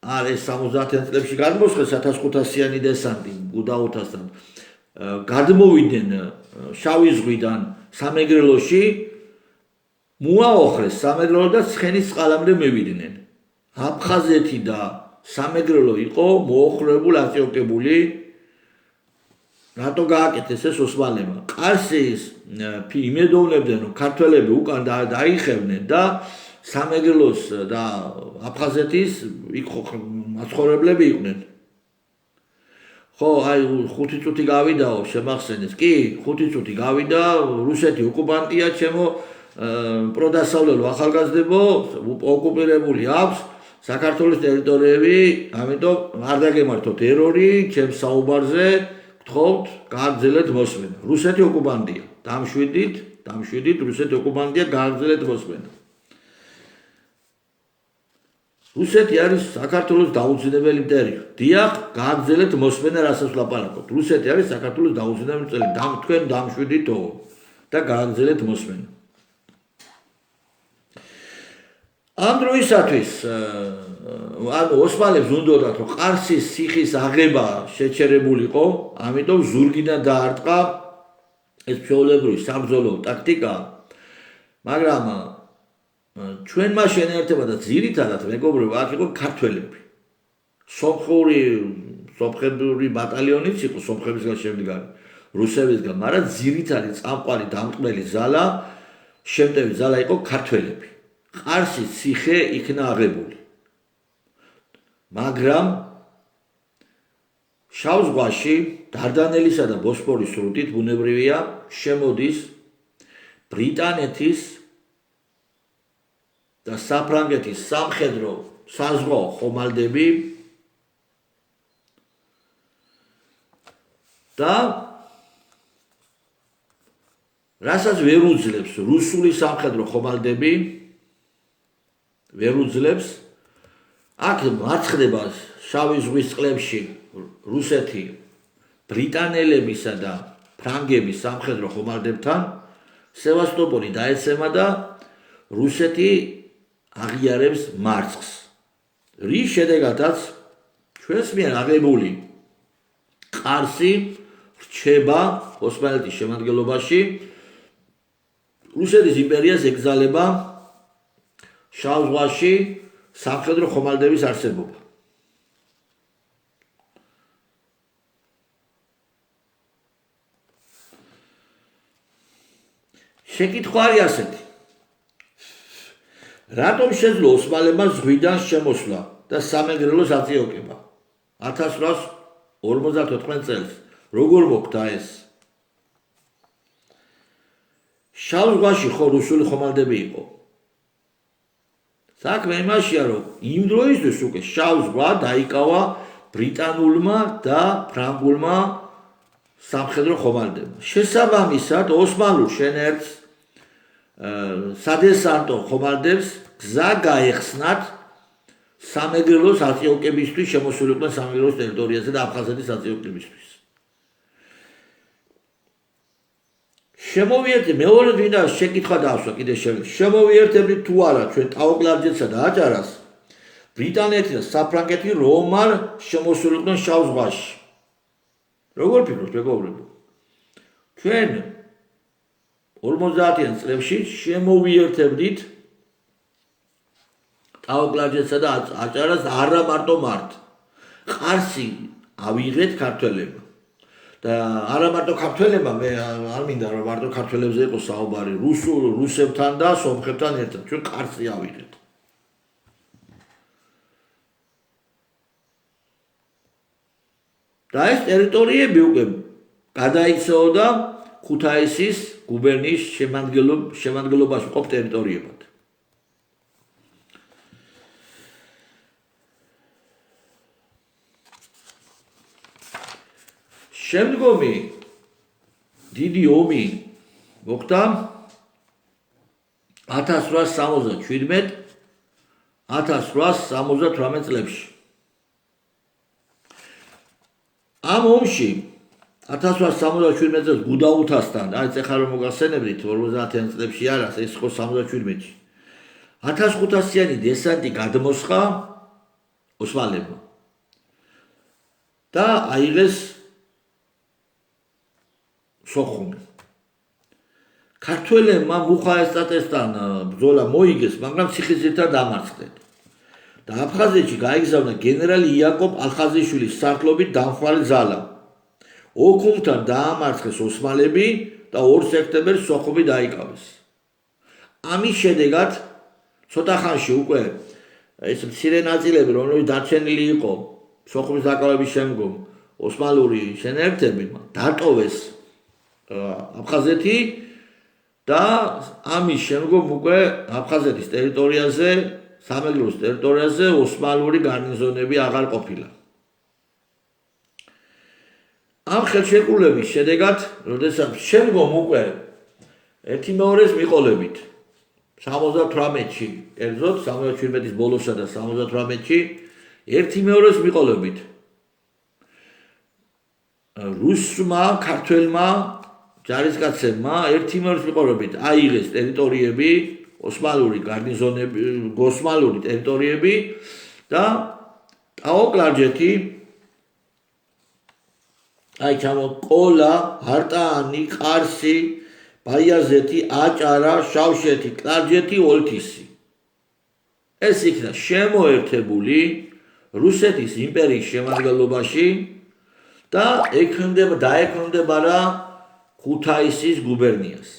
არის 70 წლებში გადმოსხეს 1500-იანი დესანტი გუდაუთასთან გადმოვიდნენ შავი ზღვიდან სამეგრელოში მოაოხრეს სამეგრელო და ცხენის წყალამდე მივიდნენ. აფხაზეთი და სამეგრელო იყო მოოხრებული, აწიოკებული. რატო გააკეთეს ეს ოსმალებმა? ყარსის იმედოვნებდნენ რომ ქართველები უკან დაიხევნენ და სამეგრელოს და აფხაზეთის იქ მაცხოვრებლები იყვნენ. ხო, აი 5 წუთი გავიდაო, შემახსენეს. კი, 5 წუთი გავიდა, რუსეთი ოკუპანტია, ჩემო პროდასავლელო ახალგაზრდებო, ოკუპირებული აქვს საქართველოს ტერიტორიები, ამიტომ არ დაგემართოთ ერორი, ჩემს საუბარზე გთხოვთ, გააგრძელეთ მოსმენა. რუსეთი ოკუპანტია. დამშვიდით, რუსეთი ოკუპანტია, გააგრძელეთ მოსმენა. რუსეთი არის საქართველოს დაუძინებელი მტერი. დიახ, გააგრძელეთ მოსმენა, რასაც ვლაპარაკობთ. რუსეთი არის საქართველოს დაუძინებელი მტერი. თქვენ დამშვიდითო და გააგრძელეთ მოსმენა. ამ დროისათვის ანუ ოსმალებს უნდათ რომ ყარსის ციხის აღება შეჩერებულიყო, ამიტომ ზურგიდან დაარტყა ეს ჩვეულებრივი საბრძოლო ტაქტიკა, მაგრამ ჩვენმა შენერთება და ძირითადად მეგობრებო აქ იყო ქართველები. სომხური ბატალიონიც იყო სომხებისგან შემდგარი, რუსებისგან, მაგრამ ძირითადი წამყვანი დამტყმელი ზალა, შემტევი ზალა იყო ქართველები. ყარსის ციხე იქნა აღებული. მაგრამ შავ ზღვაში დარდანელისა და ბოსფორის სრუტით ბუნებრივია შემოდის ბრიტანეთის და საფრანგეთის სამხედრო საზღვაო ხომალდები და რასაც ვერ უძლებს რუსული სამხედრო ხომალდები ვერ უძლებს აქ მარცხდება შავი ზღვის წყლებში რუსეთი ბრიტანელებისა და ფრანგების სამხედრო ხომალდებთან სევასტოპოლი დაეცემა და რუსეთი აღიარებს მარცხს. რის შედეგადაც ჩვენს მიერ აღებული ყარსი რჩება ოსმალეთის შემადგენლობაში, რუსეთის იმპერიას ეკრძალება შავ ზღვაში სამხედრო ხომალდების არსებობა. შეკითხვა არის ასეთი. რატომ შეძლო ოსმალებმა ზღვიდან შემოსვლა და სამეგრელოს აწიოკება 1854 წელს? როგორ მოხდა ეს? შავ ზღვაში ხო რუსული ხომალდები იყო? საქმე იმაშია, რომ იმ დროისთვის უკვე შავ ზღვა დაიკავა ბრიტანულმა და ფრანგულმა სამხედრო ხომალდებმა. შესაბამისად, ოსმალურ შენერთს სადესანტო ხომალდებს გზა გაეხსნათ სამეგრელოს აწიოკებისთვის შემოსულიყვნენ სამეგრელოს ტერიტორიაზე და აფხაზეთის აწიოკებისთვის. შემოვიერთებთ მეორე მინდა შეკითხვა დაასვა კიდე შემოვიერთებთ თუ არა ჩვენ ტაოკლარჯეთსა და აჭარას ბრიტანეთი და საფრანგეთი რომარ შემოსულიყვნენ შავ ზღვაში. როგორ ფიქრობთ მეგობრებო? ჩვენ 50-იან წლებში შემოვიერთებდით ტაოკლარჯეთსა და აჭარას არა მარტო მართ. ყარსი ავიღეთ ქართველებმა. და არა მარტო ქართველებმა, მე არ მინდა რომ მარტო ქართველებზე იყოს საუბარი, რუსებთან და სომხებთან ერთად. ჩვენ ყარსი ავიღეთ. და ეს ტერიტორიები უკვე გადაიქცეოდა ქუთაისის გუბერნიის შემადგენლობაში ყოფ ტერიტორიებად. შემდგომი დიდი ომი მოხდა 1877-1878 წლებში. ამ ომში 1877 წელს გუდაუთასთან, აი ეხლა რომ მოგახსენებდით 50-იან წლებში არა, ეს იყო 77-ში. 1500-იანი დესანტი გადმოსხა ოსმალებმა. და აიღეს სოხუმი. ქართველებმა მუხაესტატესთან ბრძოლა მოიგეს, მაგრამ ციხისძირთან დამარცხდნენ. და აფხაზეთში გაიგზავნა გენერალი იაკობ ალხაზიშვილის სარდლობით დამხმარე ძალა. ოქუმთან დაამარცხეს ოსმალები და 2 სექტემბერს სოხუმი დაიკავეს. ამის შედეგად ცოტა ხანში უკვე ეს მცირე ნაწილები, რომლებიც დარჩენილი იყო სოხუმის დაკავების შემდგომ ოსმალური შენერთები დატოვეს აფხაზეთი და ამის შემდგომ უკვე აფხაზეთის ტერიტორიაზე, სამეგრელოს ტერიტორიაზე ოსმალური გარნიზონები აღარ ყოფილა. ამ ხელშეკრულების შედეგად, როდესაც შემდგომ უკვე ერთი მეორეს მიყოლებით 78-ში, კერძოდ 77-ის ბოლოსა და 78-ში ერთი მეორეს მიყოლებით რუსმა, ქართველმა ჯარისკაცებმა ერთი მეორეს მიყოლებით აიღეს ტერიტორიები, ოსმალური გარნიზონები, ოსმალური ტერიტორიები და ტაოკლარჯეთი, აი ჩამო ყოლა, არტაანი, ყარსი, ბაიაზეთი, აჭარა, შავშეთი, კლარჯეთი, ოლთისი. ეს იქნა შემოერთებული რუსეთის იმპერიის შემადგენლობაში და დაექვემდებარა ქუთაისის გუბერნიას.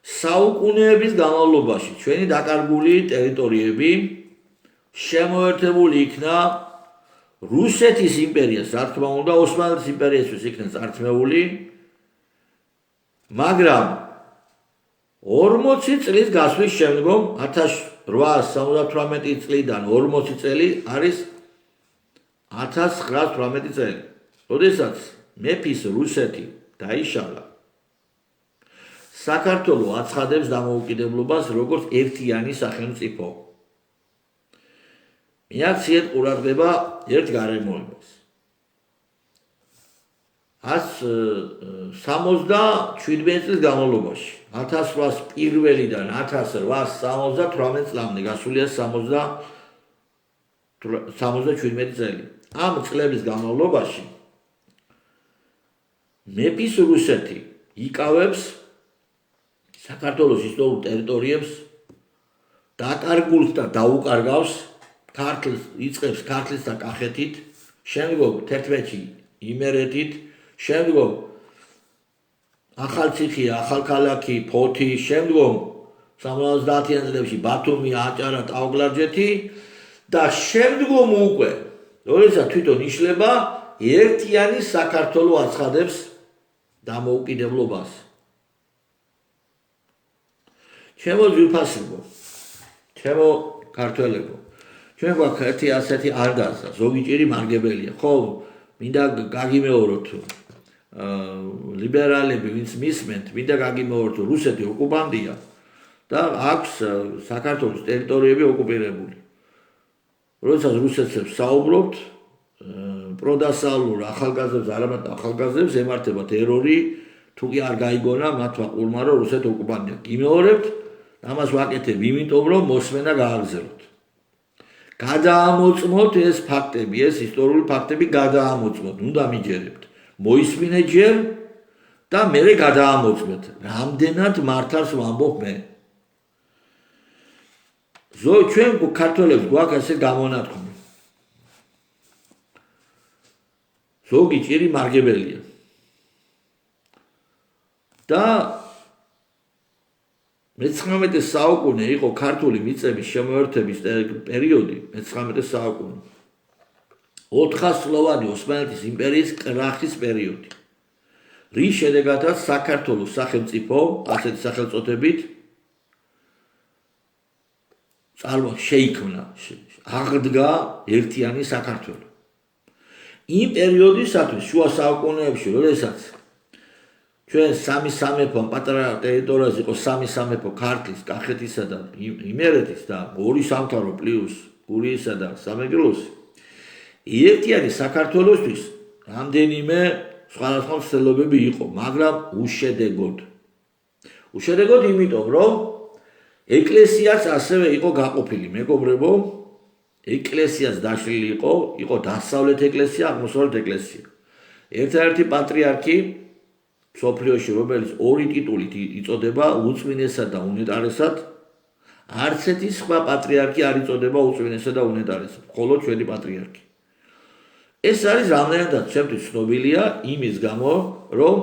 საუკუნეების განმავლობაში ჩვენი დაკარგული ტერიტორიები შემოერთებული იქნა რუსეთის იმპერიას, რა თქმა უნდა, ოსმალეთის იმპერიისთვის იქნა წარწმეული, მაგრამ 40 წლის გასვლის შემდგომ 1878 წლიდან 40 წელი არის 1918 წელი, როდესაც მეფის რუსეთი დაიშალა. საქართველო აცხადებს დამოუკიდებლობას როგორც ერთიანი სახელმწიფო. მიაქციეთ ყურადღება ერთ გარემოებას. 167 წლის განმავლობაში, 1801-დან 1878 წლამდე გასულია 77 წელი. ამ წლების განმავლობაში მეფის რუსეთი იკავებს საქართველოს ისტორიულ ტერიტორიებს, დაკარგულს და დაუკარგავს, ქართლს იწყებს ქართლის და კახეთით, შემდგომ თერთმეტში იმერეთით, შემდგომ ახალციხე, ახალქალაქი, ფოთი, შემდგომ 70-იან წლებში ბათუმი, აჭარა, ტაოკლარჯეთი და შემდგომ უკვე, როდესაც თვითონ იშლება, ერთიანი საქართველო აცხადებს დამოუკიდებლობას. ჩემო ძვირფასებო, ჩემო ქართველებო, ჩვენ გვაქვს ერთი ასეთი არდაზა, ზოგი ჭირი მარგებელია, ხო, მინდა გაგიმეოროთ ლიბერალები ვინც მისმენთ, მინდა გაგიმოვოთ, რომ რუსეთი ოკუპანტია და აქვს საქართველოს ტერიტორიები ოკუპირებული. როდესაც რუსეთს საუბრობთ, პროდასალურ ახალგაზრდებს, არამედ ახალგაზრდებს ემართება ტერორი, თუ კი არ გაიგონა მათმა ყურმა, რომ რუსეთი ოკუპანტია. გიმეორებთ, ამას ვაკეთებ იმიტომ, რომ მოსმენა გააგრძელოთ. გადაამოწმოთ ეს ფაქტები, ეს ისტორიული ფაქტები გადაამოწმოთ, უნდა მიჯერებთ. მოისმინეთ ჯერ და მერე გადაამოწმეთ. რამდენად მართავს ვამბობ მე. ჩვენ ქართველებს გვაქვს ესე გამონათქვამი. ზოგი ჭირი მარგებელია. და მე-19 საუკუნე იყო ქართული მიწების შემოერთების პერიოდი, მე-19 საუკუნე. 400 წლოვანი ოსმალეთის იმპერიის კრახის პერიოდი. რის შედეგადაც საქართველოს სახელმწიფო, ასეთი სახელწოდებით, შეიქმნა, აღდგა ერთიანი საქართველო. იმ პერიოდისათვის შუა საუკუნეებში, როდესაც ჩვენ სამი სამეფო პატარა ტერიტორიაზე იყო სამი სამეფო ქართლის, კახეთისა და იმერეთის და ორი სამთავრო პლუს გურიისა და სამეგრელოსი. ერთიანი საქართველოსთვის რამდენიმე სხვადასხვა მცდელობები იყო, მაგრამ უშედეგოდ. უშედეგოდ იმიტომ, რომ ეკლესიაც ასევე იყო გაყოფილი, მეგობრებო, ეკლესიაც დაშლილი იყო დასავლეთ ეკლესია, აღმოსავლეთ ეკლესია. ერთ-ერთი პატრიარქი მსოფლიოში, რომელიც ორი ტიტულით იწოდება, უწმინესად და უნეტარესად, არც ერთი სხვა პატრიარქი არ იწოდება უწმინესად და უნეტარესად, მხოლოდ ჩვენი პატრიარქი. ეს არის რამდენადაც ჩემთვის ცნობილია იმის გამო, რომ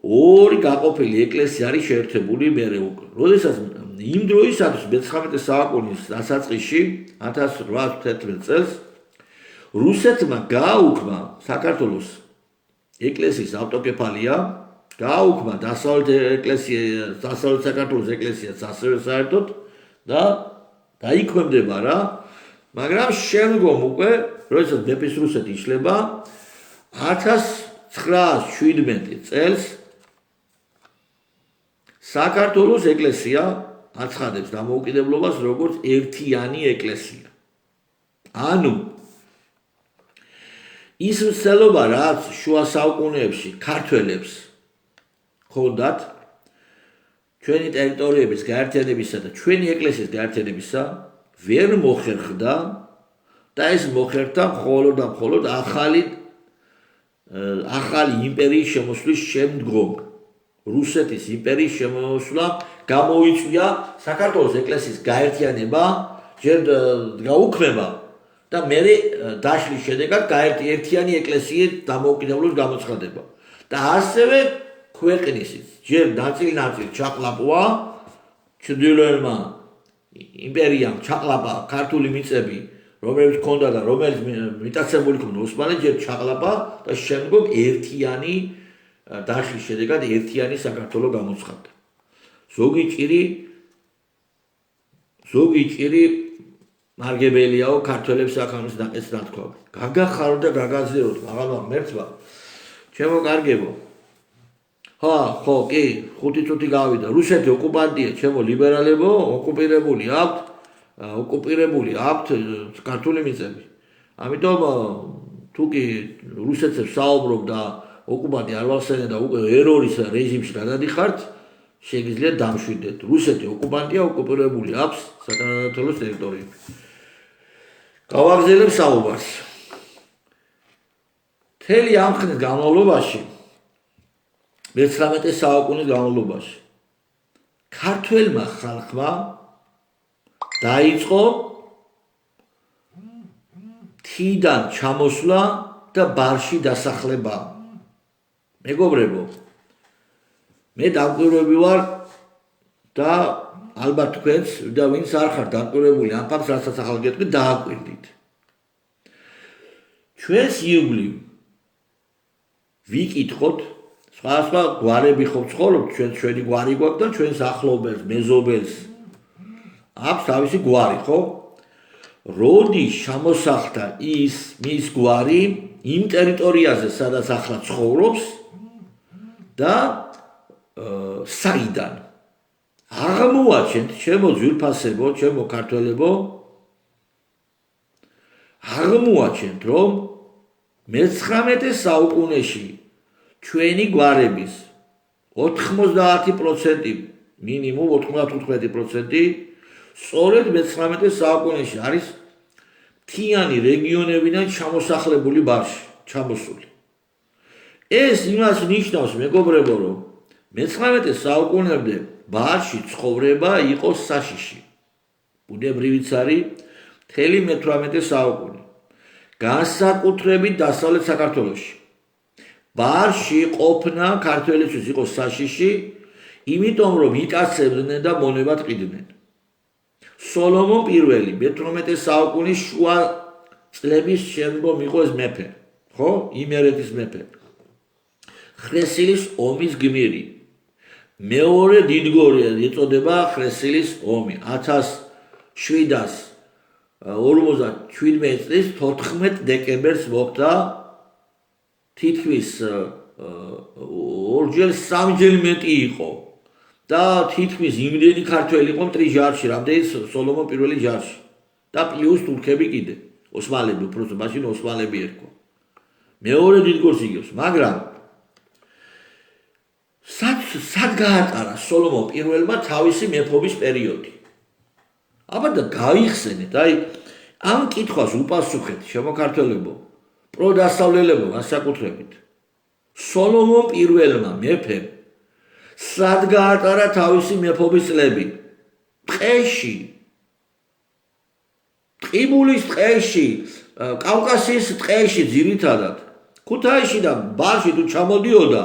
ორი გაყოფილი ეკლესია არის შეერთებული მერე უკვე. როდესაც იმ დროისათვის მე-19 საუკუნის დასაწყისში 1811 წელს რუსეთმა გააუქმა საქართველოს ეკლესიის ავტოკეფალია, გააუქმა დასავლეთ საქართველოს ეკლესიას ასევე საერთოდ და დაიქვემდება რა, მაგრამ შემდგომ უკვე როდესაც მეფის რუსეთი იშლება 1917 წელს საქართველოს ეკლესია აცხადებს დამოუკიდებლობას როგორც ერთიანი ეკლესია. ანუ ის მცდელობა, რაც შუა საუკუნეებში ქართველებს ჰქონდათ ჩვენი ტერიტორიების გაერთიანებისა და ჩვენი ეკლესიის გაერთიანებისა, ვერ მოხერხდა და ეს მოხერხდა მხოლოდ და მხოლოდ ახალი იმპერიის შემოსვლის შემდგომ. რუსეთის იმპერიის შემოსვლა გამოიწვია საქართველოს ეკლესიის გაერთიანება, ჯერ გაუქმება და მერე დაშლის შედეგად ერთიანი ეკლესიის დამოუკიდებლობის გამოცხადება. და ასევე ქვეყნის ჯერ ნაწილ-ნაწილ ჩაყლაპვა, ჩრდილოელმა იმპერიამ ჩაყლაპა ქართული მიწები, რომელიც ჰქონდა და რომელიც მიტაცებული ჰქონდა ოსმალეთს, ჯერ ჩაყლაპა და შემდგომ ერთიანი დაშლის შედეგად ერთიანი საქართველო გამოცხადდა. ზოგი ჭირი მარგებელიაო ქართველებს აქამის დაყეს ნათქვა. გაგახარო და გაგაზიაროთ მაღალმა ღმერთმა. ჩემო კარგებო. ხო, კი, 5 წუთი გავიდა. რუსეთი ოკუპანტია, ჩემო ლიბერალებო, ოკუპირებული აქვთ ქართული მიწები. ამიტომ თუ კი რუსეთს საუბრობ და ოკუპანტი არ ვახსენე და უკვე ერორის რეჟიმში გადადიხართ, შეგიძლიათ დამშვიდეთ. რუსეთი ოკუპანტია, ოკუპირებული აქვს საქართველოს ტერიტორიები. გავაგრძელებ საუბარს. მთელი ამ ხნის განმავლობაში, მე-19 საუკუნის განმავლობაში, ქართველმა ხალხმა დაიწყო მთიდან ჩამოსვლა და ბარში დასახლება. მეგობრებო, მე დამკვირვები ვარ და ალბათ თქვენც და ვინც არ ხარ დამკვირვებული ამ ფაქტს, რასაც ახლა გეტყვით, დააკვირდით. ჩვენს ირგვლივ ვიკითხოთ, სხვადასხვა გვარები ხო ცხოვრობთ, ჩვენი გვარი გვაქვს და ჩვენს ახლობელს, მეზობელს აქვს თავისი გვარი, ხო? როდის ჩამოსახლდა მის გვარი იმ ტერიტორიაზე, სადაც ახლა ცხოვრობს და საიდან აღმოაჩენთ ჩემო ძვირფასებო, ჩემო ქართველებო, აღმოაჩენთ რომ მე-19 საუკუნეში ჩვენი გვარების 90% მინიმუმ 95% სწორედ მე-19 საუკუნეში არის მთიანი რეგიონებიდან ჩამოსახლებული ბარში ჩამოსული. ეს იმას ნიშნავს, მეგობრებო, რომ მე-19 საუკუნემდე ბარში ცხოვრება იყო საშიში. ბუნებრივიც არის მთელი მე-18 საუკუნე. განსაკუთრებით დასავლეთ საქართველოში. ბარში ყოფნა ქართველებისთვის იყო საშიში, იმიტომ რომ იტაცებდნენ და მონებად ყიდნენ. სოლომონ პირველი მე-18 საუკუნის შუა წლების შემდგომ იყო ეს მეფე, ხო? იმერეთის მეფე. ხრესილის ომის გმირი. მეორე დიდგორი ეწოდება ხრესილის ომი 1757 წლის 14 დეკემბერს მოხდა თითქმის ორჯერ სამჯერ მეტი იყო და თითქმის იმდენი ქართველი იყო მტრის ჯარში, რამდენიც სოლომონ პირველი ჯარში და პლუს თურქები კიდე, ოსმალები, უბრალოდ მაშინ ოსმალები ერქვა. მეორე დიდგორს იგებს, მაგრამ სად გაატარა სოლომონ პირველმა თავისი მეფობის პერიოდი? აბა და გაიხსენეთ, ამ კითხვას უპასუხეთ, შემოქართველებო, პროდასავლელებო, განსაკუთრებით. სოლომონ პირველმა მეფემ სად გაატარა თავისი მეფობის წლები? ტყეში, ტყიბულის ტყეში, კავკასიის ტყეში ძირითადად. ქუთაისში და ბარში თუ ჩამოდიოდა,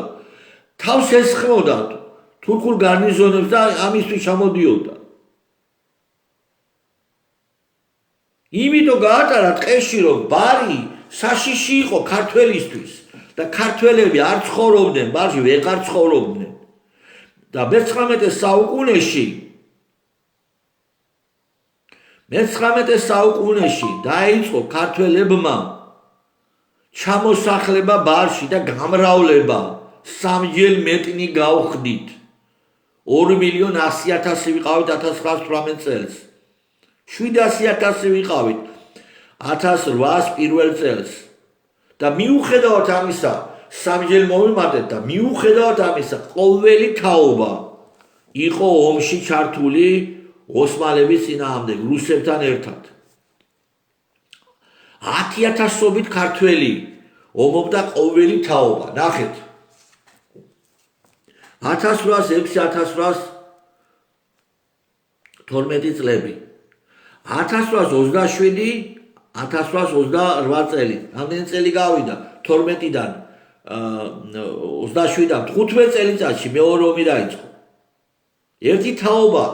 თავს ესხმოდა თურქულ გარნიზონებს და ამისთვის ჩამოდიოდა. იმიტომ გაატარა ტყეში, რომ ბარი საშიში იყო ქართველისთვის და ქართველები არ ცხოვრობდნენ, ბარში ვეღარ ცხოვრობდნენ. და მე-19 საუკუნეში დაიწყო ქართველებმა ჩამოსახლება ბარში და გამრავლება სამჯერ მეტნი გავხდით. 2,100,000 ვიყავით 1918 წელს. 700,000 ვიყავით 1800 პირველ წელს. და მიუხედავად ამისა, სამჯერ მოვიმატეთ და მიუხედავად ამისა, ყოველი თაობა იყო ომში ჩართული ოსმალების წინააღმდეგ, რუსებთან ერთად. 10,000-ობით ქართველი ომობდა ყოველი თაობა. ნახეთ. 1806-1812 წლები. 1827 1828 წელი. რამდენი წელი გავიდა? 12-დან 27-დან 15 წელიწადში მეორე ომი დაიწყო. ერთი თაობა,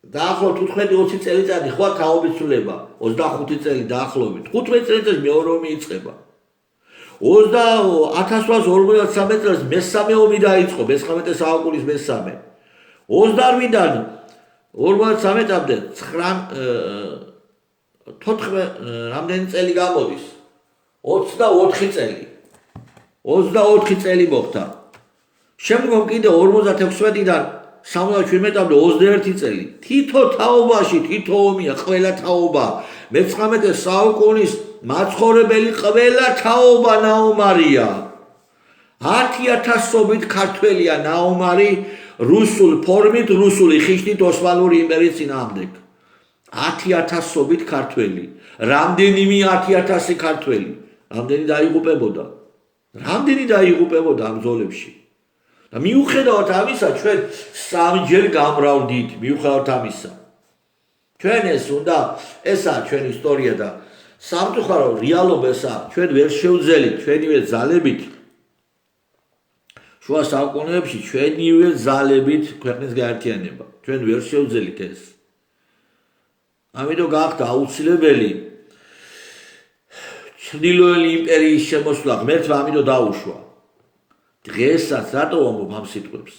დაახლოებით 15-20 წელიწადი ხო თაობის ცვლილება, 25 წელი დაახლოებით. 15 წელიწადში მეორე ომი იწყება. 1853 წელს მესამე ომი დაიწყო, მე-19 საუკუნის მესამე. 28-დან 53-მდე 14 რამდენი წელი გამოდის? 24 წელი. 24 წელი მოხდა. შემდგომ კიდე 56-დან 77-მდე 21 წელი. თითო თაობაში, თითო ომია, ყველა თაობა. მე-19 საუკუნის მაცხოვრებელი ყველა თაობა ნაომარია. 10,000-ობით ქართველია ნაომარი რუსულ ფორმით, რუსული ხიშტით ოსმალური იმპერიის წინააღმდეგ. 10,000-ობით ქართველი. რამდენიმე 10,000 ქართველი. რამდენი დაიღუპებოდა? რამდენი დაიღუპებოდა ამ ბრძოლებში? და მიუხედავად ამისა, ჩვენ სამჯერ გამრავლდით, მიუხედავად ამისა. ჩვენ ესა ჩვენი ისტორია და სამწუხარო რეალობა ესა, ჩვენ ვერ შევძელით ჩვენივე ძალებით შუა საუკუნეებში ჩვენივე ძალებით ქვეყნის გაერთიანება. ჩვენ ვერ შევძელით ეს. ამიტომ გახდა აუცილებელი ჩრდილოელი იმპერიის შემოსვლა, ღმერთმა ამიტომ დაუშვა. დღესაც რატო ვამბობ ამ სიტყვებს?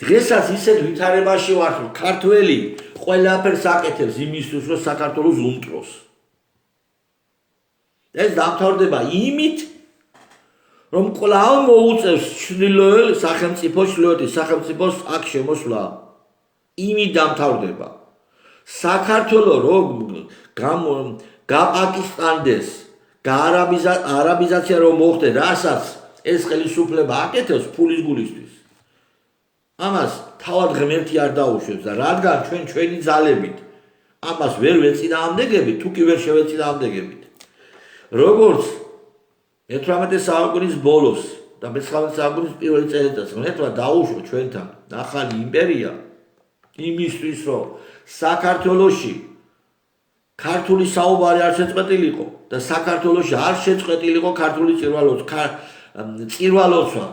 დღესაც ისეთ ვითარებაში ვართ, რომ ქართველი ყველაფერს აკეთებს იმისთვის, რომ საქართველოს უმტროს. ეს დამთავრდება იმით, რომ კვლავ მოუწევს ჩრდილოელ სახელმწიფოს აქ შემოსვლა. იმით დამთავრდება. საქართველო რომ გაპაკისტანდეს, არაბიზაცია რომ მოხდეს, რასაც ეს ხელისუფლება აკეთებს ფულის გულისთვის. ამას თავად ღმერთი არ დაუშვებს და რადგან ჩვენი ძალებით ამას ვერ ვეწინააღმდეგებით, თუ კი ვერ შევეწინააღმდეგებით. როგორც მე-18 საუკუნის ბოლოს და მე-19 საუკუნის პირველ წელიწადს ღმერთმა დაუშვა ჩვენთან ახალი იმპერია იმისთვის, რომ საქართველოში ქართული საუბარი არ შეწყვეტილიყო და საქართველოში არ შეწყვეტილიყო ქართული წირვალოცვა,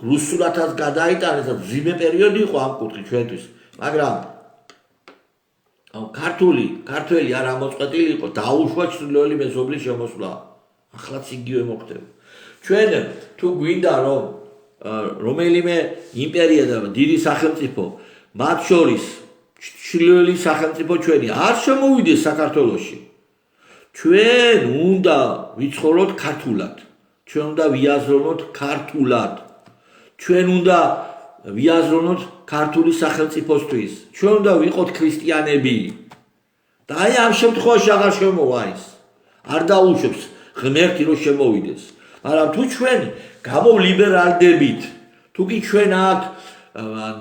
რუსულათაც გადაიტანეს და ძიმე პერიოდი იყო ამ კუთხით ჩვენთვის, მაგრამ ქართველი არ ამოწყვეტილიყო, დაუშვა ჩრდილოელი მეზობლის შემოსვლა. ახლაც იგივე მოხდება. ჩვენ თუ გვინდა რომ რომელიმე იმპერია და დიდი სახელმწიფო, მათ შორის ჩრდილოელი სახელმწიფო ჩვენი არ შემოვიდეს საქართველოში, ჩვენ უნდა ვიცხოვროთ ქართულად. ჩვენ უნდა ვიაზროვნოთ ქართულად. ჩვენ უნდა ვიაზროვნოთ ქართული სახელმწიფოსთვის. ჩვენ უნდა ვიყოთ ქრისტიანები. და აი ამ შემთხვევაში აღარ შემოვა ის. არ დაუშვებს ღმერთი რომ შემოვიდეს. მაგრამ თუ ჩვენ გამოვლიბერალდებით, თუ კი ჩვენ აქ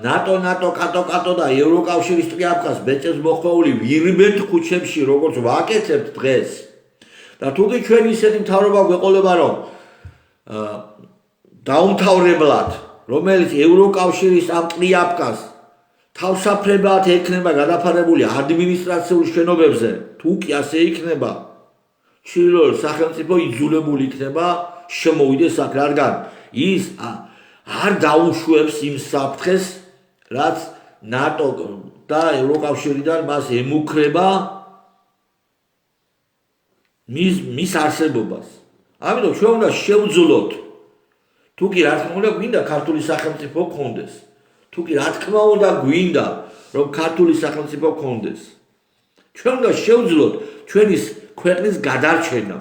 ნატო კატო და ევროკავშირის ტრიალკას ბეჭებს მოხვეული ვირბენთ ქუჩებში როგორც ვაკეთებთ დღეს. და თუ კი ჩვენ ისეთი მთავრობა გვეყოლება რომ დაუმთავრებლად, რომელიც ევროკავშირის ამ ტრიალკას თავსაფრებად ექნება გადაფარებული ადმინისტრაციულ შენობებზე, თუ კი ასე იქნება, ჩრდილოელ სახელმწიფო იძულებული იქნება შემოვიდეს აქ, რადგან ის არ დაუშვებს იმ საფრთხეს, რაც ნატო და ევროკავშირიდან მას ემუქრება მის არსებობას. ამიტომ ჩვენ უნდა შევძლოთ, თუ კი რა თქმა უნდა გვინდა ქართული სახელმწიფო გქონდეს, თუ კი რა თქმა უნდა გვინდა რომ ქართული სახელმწიფო გქონდეს, ჩვენ უნდა შევძლოთ ჩვენის ქვეყნის გადარჩენა.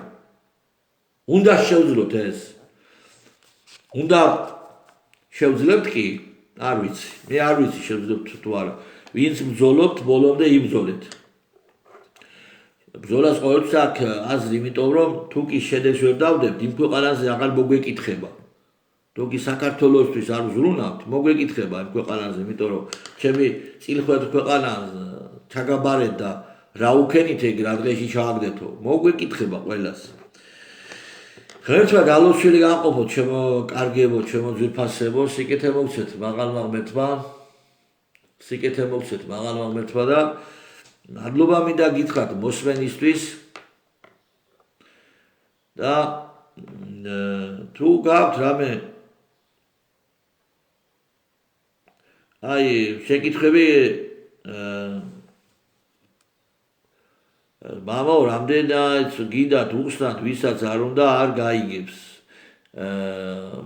უნდა შევძლოთ ეს. უნდა შევძლებთ კი? არ ვიცი. მე არ ვიცი შევძლებთ თუ არა. ვინც ბრძოლობთ, ბოლომდე იბრძოლეთ. ბრძოლას ყოველთვის აქვს აზრი, იმიტომ რომ თუ კი შედევს ვერ დავდებთ, იმ ქვეყანაზე აღარ მოგვეკითხება. თუ კი საქართველოსთვის არ ვზრუნავთ, მოგვეკითხება იმ ქვეყანაზე, იმიტომ რომ ჩემი წილხვედ ქვეყანა ჩაგაბარეთ და რა უქენით ეგ რა დღეში ჩააგდეთო, მოგვეკითხება ყველას. ღმერთმა გალოცვილი განყოფო, ჩემო კარგებო, ჩემო ძვირფასებო, სიკეთე მოგცეთ მაღალმა ღმერთმა და მადლობა მინდა გითხრათ მოსმენისთვის და თუ გაქვთ რამე აი შეკითხვები მამაო, რამდენად გიდათ უხსნათ, ვისაც არ უნდა არ გაიგებს.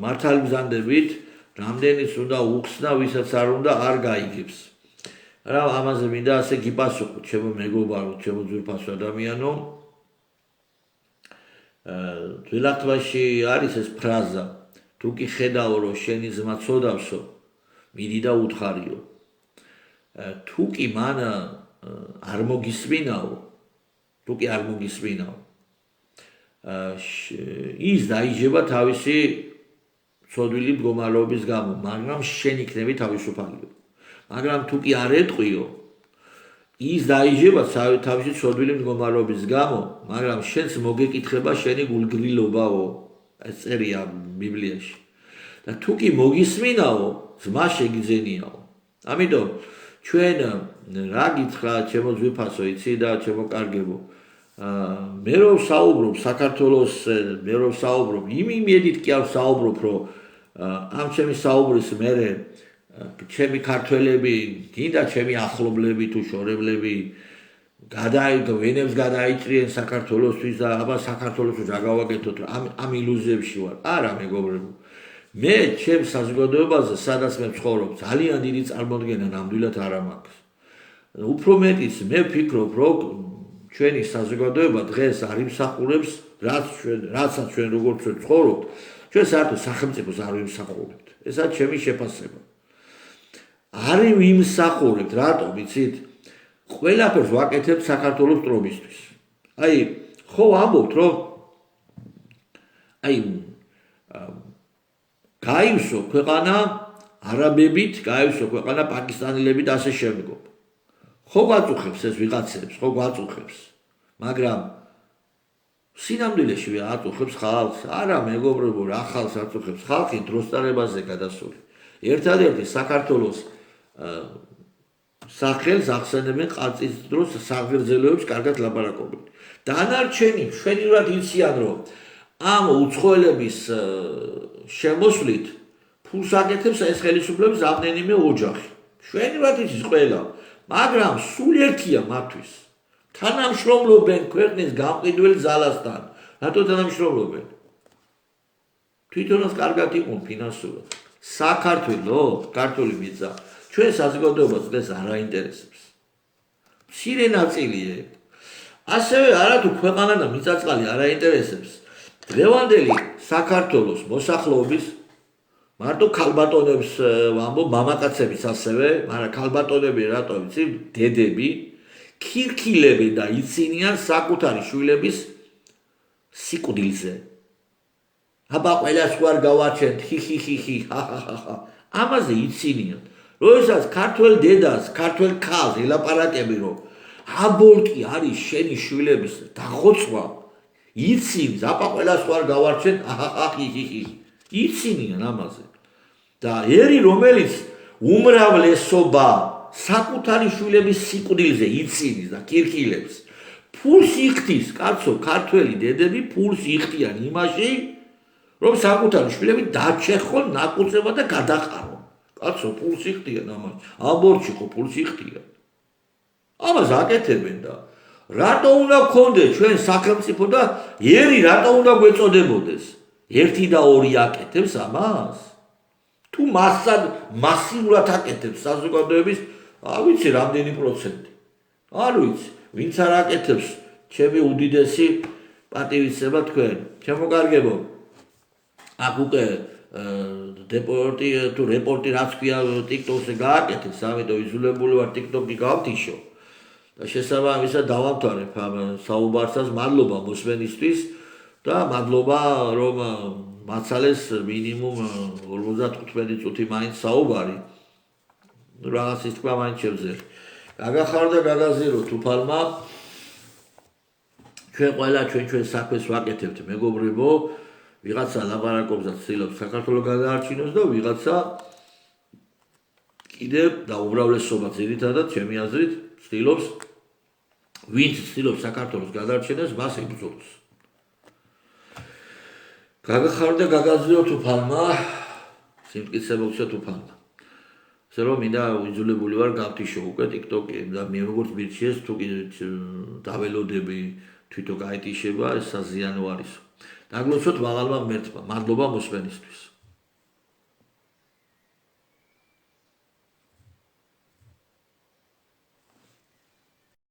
მართალი ბრძანდებით, რამდენიც უნდა უხსნა, ვისაც არ უნდა არ გაიგებს. რა ამაზე მინდა ასე გიპასუხოთ, ჩემო მეგობარო, ჩემო ძვირფასო ადამიანო. ძველათვაში არის ეს ფრაზა, თუ კი ხედავ რომ შენი ძმა ცოდავსო, მიდი და უთხარიო. თუ კი მან არ მოგისმინაო, ის დაიჯება თავისი ცოდვილი მდგომარეობის გამო, მაგრამ შენ იქნები თავისუფალიო. მაგრამ თუ კი არ ეტყვიო, ის დაიჯება თავისი ცოდვილი მდგომარეობის გამო, მაგრამ შენს მოგეკითხება შენი გულგრილობაო. ეს წერია ბიბლიაში. და თუ კი მოგისმინაო, ძმა შეგიძენიაო. ამიტომ ჩვენ რა გითხრა, ჩემო ძვირფასო, იცი და ჩემო კარგებო. მე რომ საუბრობ საქართველოს, მე რომ საუბრობ, იმ იმედით კი არ საუბრობ, რომ ამ ჩემი საუბრის მერე ჩემი ქართველები, გინდა ჩემი ახლობლები თუ შორებლები ვენებს გადაიჭრიან საქართველოსთვის და აბა საქართველოს რა გავაკეთოთ, ამ ილუზიებში ვარ. არა მეგობრებო. მე ჩემ საზოგადოებაზე, სადაც მე ვცხოვრობ, ძალიან დიდი წარმოდგენა ნამდვილად არ მაქვს. უფრო მეტიც მე ვფიქრობ, რომ ჩვენი საზოგადოება დღეს არ იმსახურებს, რაცაც ჩვენ როგორც ვცხოვრობთ, ჩვენ საერთოდ სახელმწიფოს არ ვიმსახურებთ. ესაა ჩემი შეფასება. არ ვიმსახურებთ, რატომ იცით? ყველაფერს ვაკეთებთ საქართველოს მტრობისთვის. აი, ხო ამბობთ, რომ აი გაივსო ქვეყანა არაბებით, გაივსო ქვეყანა პაკისტანელებით და ასე შემდგომ. ხო გვაწუხებს ეს ვიღაცებს, ხო გვაწუხებს. მაგრამ სინამდვილეში აწუხებს ხალხს? არა, მეგობრებო, რა ხალხს აწუხებს? ხალხი დროსტარებაზე გადასული. ერთადერთი საქართველოს სახელს ახსენებენ ყარწის დროს საგრძელოებს კარგად ლაპარაკობენ. დანარჩენი მშვენივრად იციან, რომ ამ უცხოელების შემოსვლით ფულს აკეთებს ეს ხელისუფლების რამდენიმე ოჯახი. მშვენივრად იცის ყველა, მაგრამ სულ ერთია მათთვის. თანამშრომლობენ ქვეყნის გამყიდველ ძალასთან. რატო თანამშრომლობენ? თვითონაც კარგად იყვნენ ფინანსურად. საქართველოს ქართული მიწა ჩვენ საზოგადოებას დღეს არ აინტერესებს. მცირე ნაწილია. ასევე არათუ ქვეყანა და მიწა-წყალი არ აინტერესებს. დღევანდელი საქართველოს მოსახლეობის მარტო ქალბატონებს ვამბობ, მამაკაცების ასევე, მაგრამ ქალბატონები რატო ვიცი, დედები ქირქილებენ და იცინიან საკუთარი შვილების სიკვდილზე. აბა ყველას ვარ გავაჩენთ, ხი, ხა. ამაზე იცინიან. როდესაც ქართველ დედას, ქართველ ქალს ელაპარაკები, რომ აბორტი არის შენი შვილების დახოცვა, იცინს, აბა ყველას ვარ გავაჩენთ, ხი. იცინიან ამაზე. და ერი რომელიც უმრავლესობა საკუთარი შვილების სიკვდილზე icinis და კირკილებს ფულს იხდის, კაცო, ქართველი დედები ფულს იხდიან იმაში, რომ საკუთარი შვილები დაჩეხონ, ნაკუწება და გადაყარონ. კაცო, ფულს იხდიან ამას. აბორტში ხო ფულს იხდიან. ამას აკეთებენ და რატო უნდა გქონდეს ჩვენ სახელმწიფო და ერი რატო უნდა გვეწოდებოდეს? 1 და 2 აკეთებს ამას? თუ მასიურად აკეთებს საზოგადოების, არ ვიცი რამდენი პროცენტი. არ ვიცი, ვინც არ აკეთებს, ჩემი უდიდესი პატივისცემა თქვენ. შემოგარგებო. აქ უკვე დეპორტი თუ რეპორტი რაც ქვია TikTok-ზე გააკეთეს, ამიტომ იზოლებული ვარ TikTok-ი გავთიშო. და შესაბამისად დავამთავრებ ამ საუბარსაც, მადლობა მოსმენისთვის და მადლობა რომ მაცალეს მინიმუმ 55 წუთი მაინც საუბარი. რაღაც ის თქვა მაინც შევძერ. გაგახარ და გაგაზირო თუფალმა. ჩვენ ყველა ჩვენ საქმეს ვაკეთებთ, მეგობრებო. ვიღაცა ლაპარაკობს და ცდილობს საქართველოს გადაარჩინოს და ვიღაცა კიდევ და უმრავლესობა ძირითადად ჩემი აზრით ცდილობს ვინც ცდილობს საქართველოს გადაარჩენას, მას იბრძოლოს. გაგახარ და გაგაზირო თუფალმა, სიმტკიცე მოგცე თუფალმა. ასე რომ მინდა ვიძულებული ვარ გავთიშო უკვე TikTok-ი და მე როგორც მირჩიეს თუ დაველოდები თვითონ გაიტიშება, ეს საზიანო არისო. დაგლოცოთ მაღალმა ღმერთმა. მადლობა მოსმენისთვის.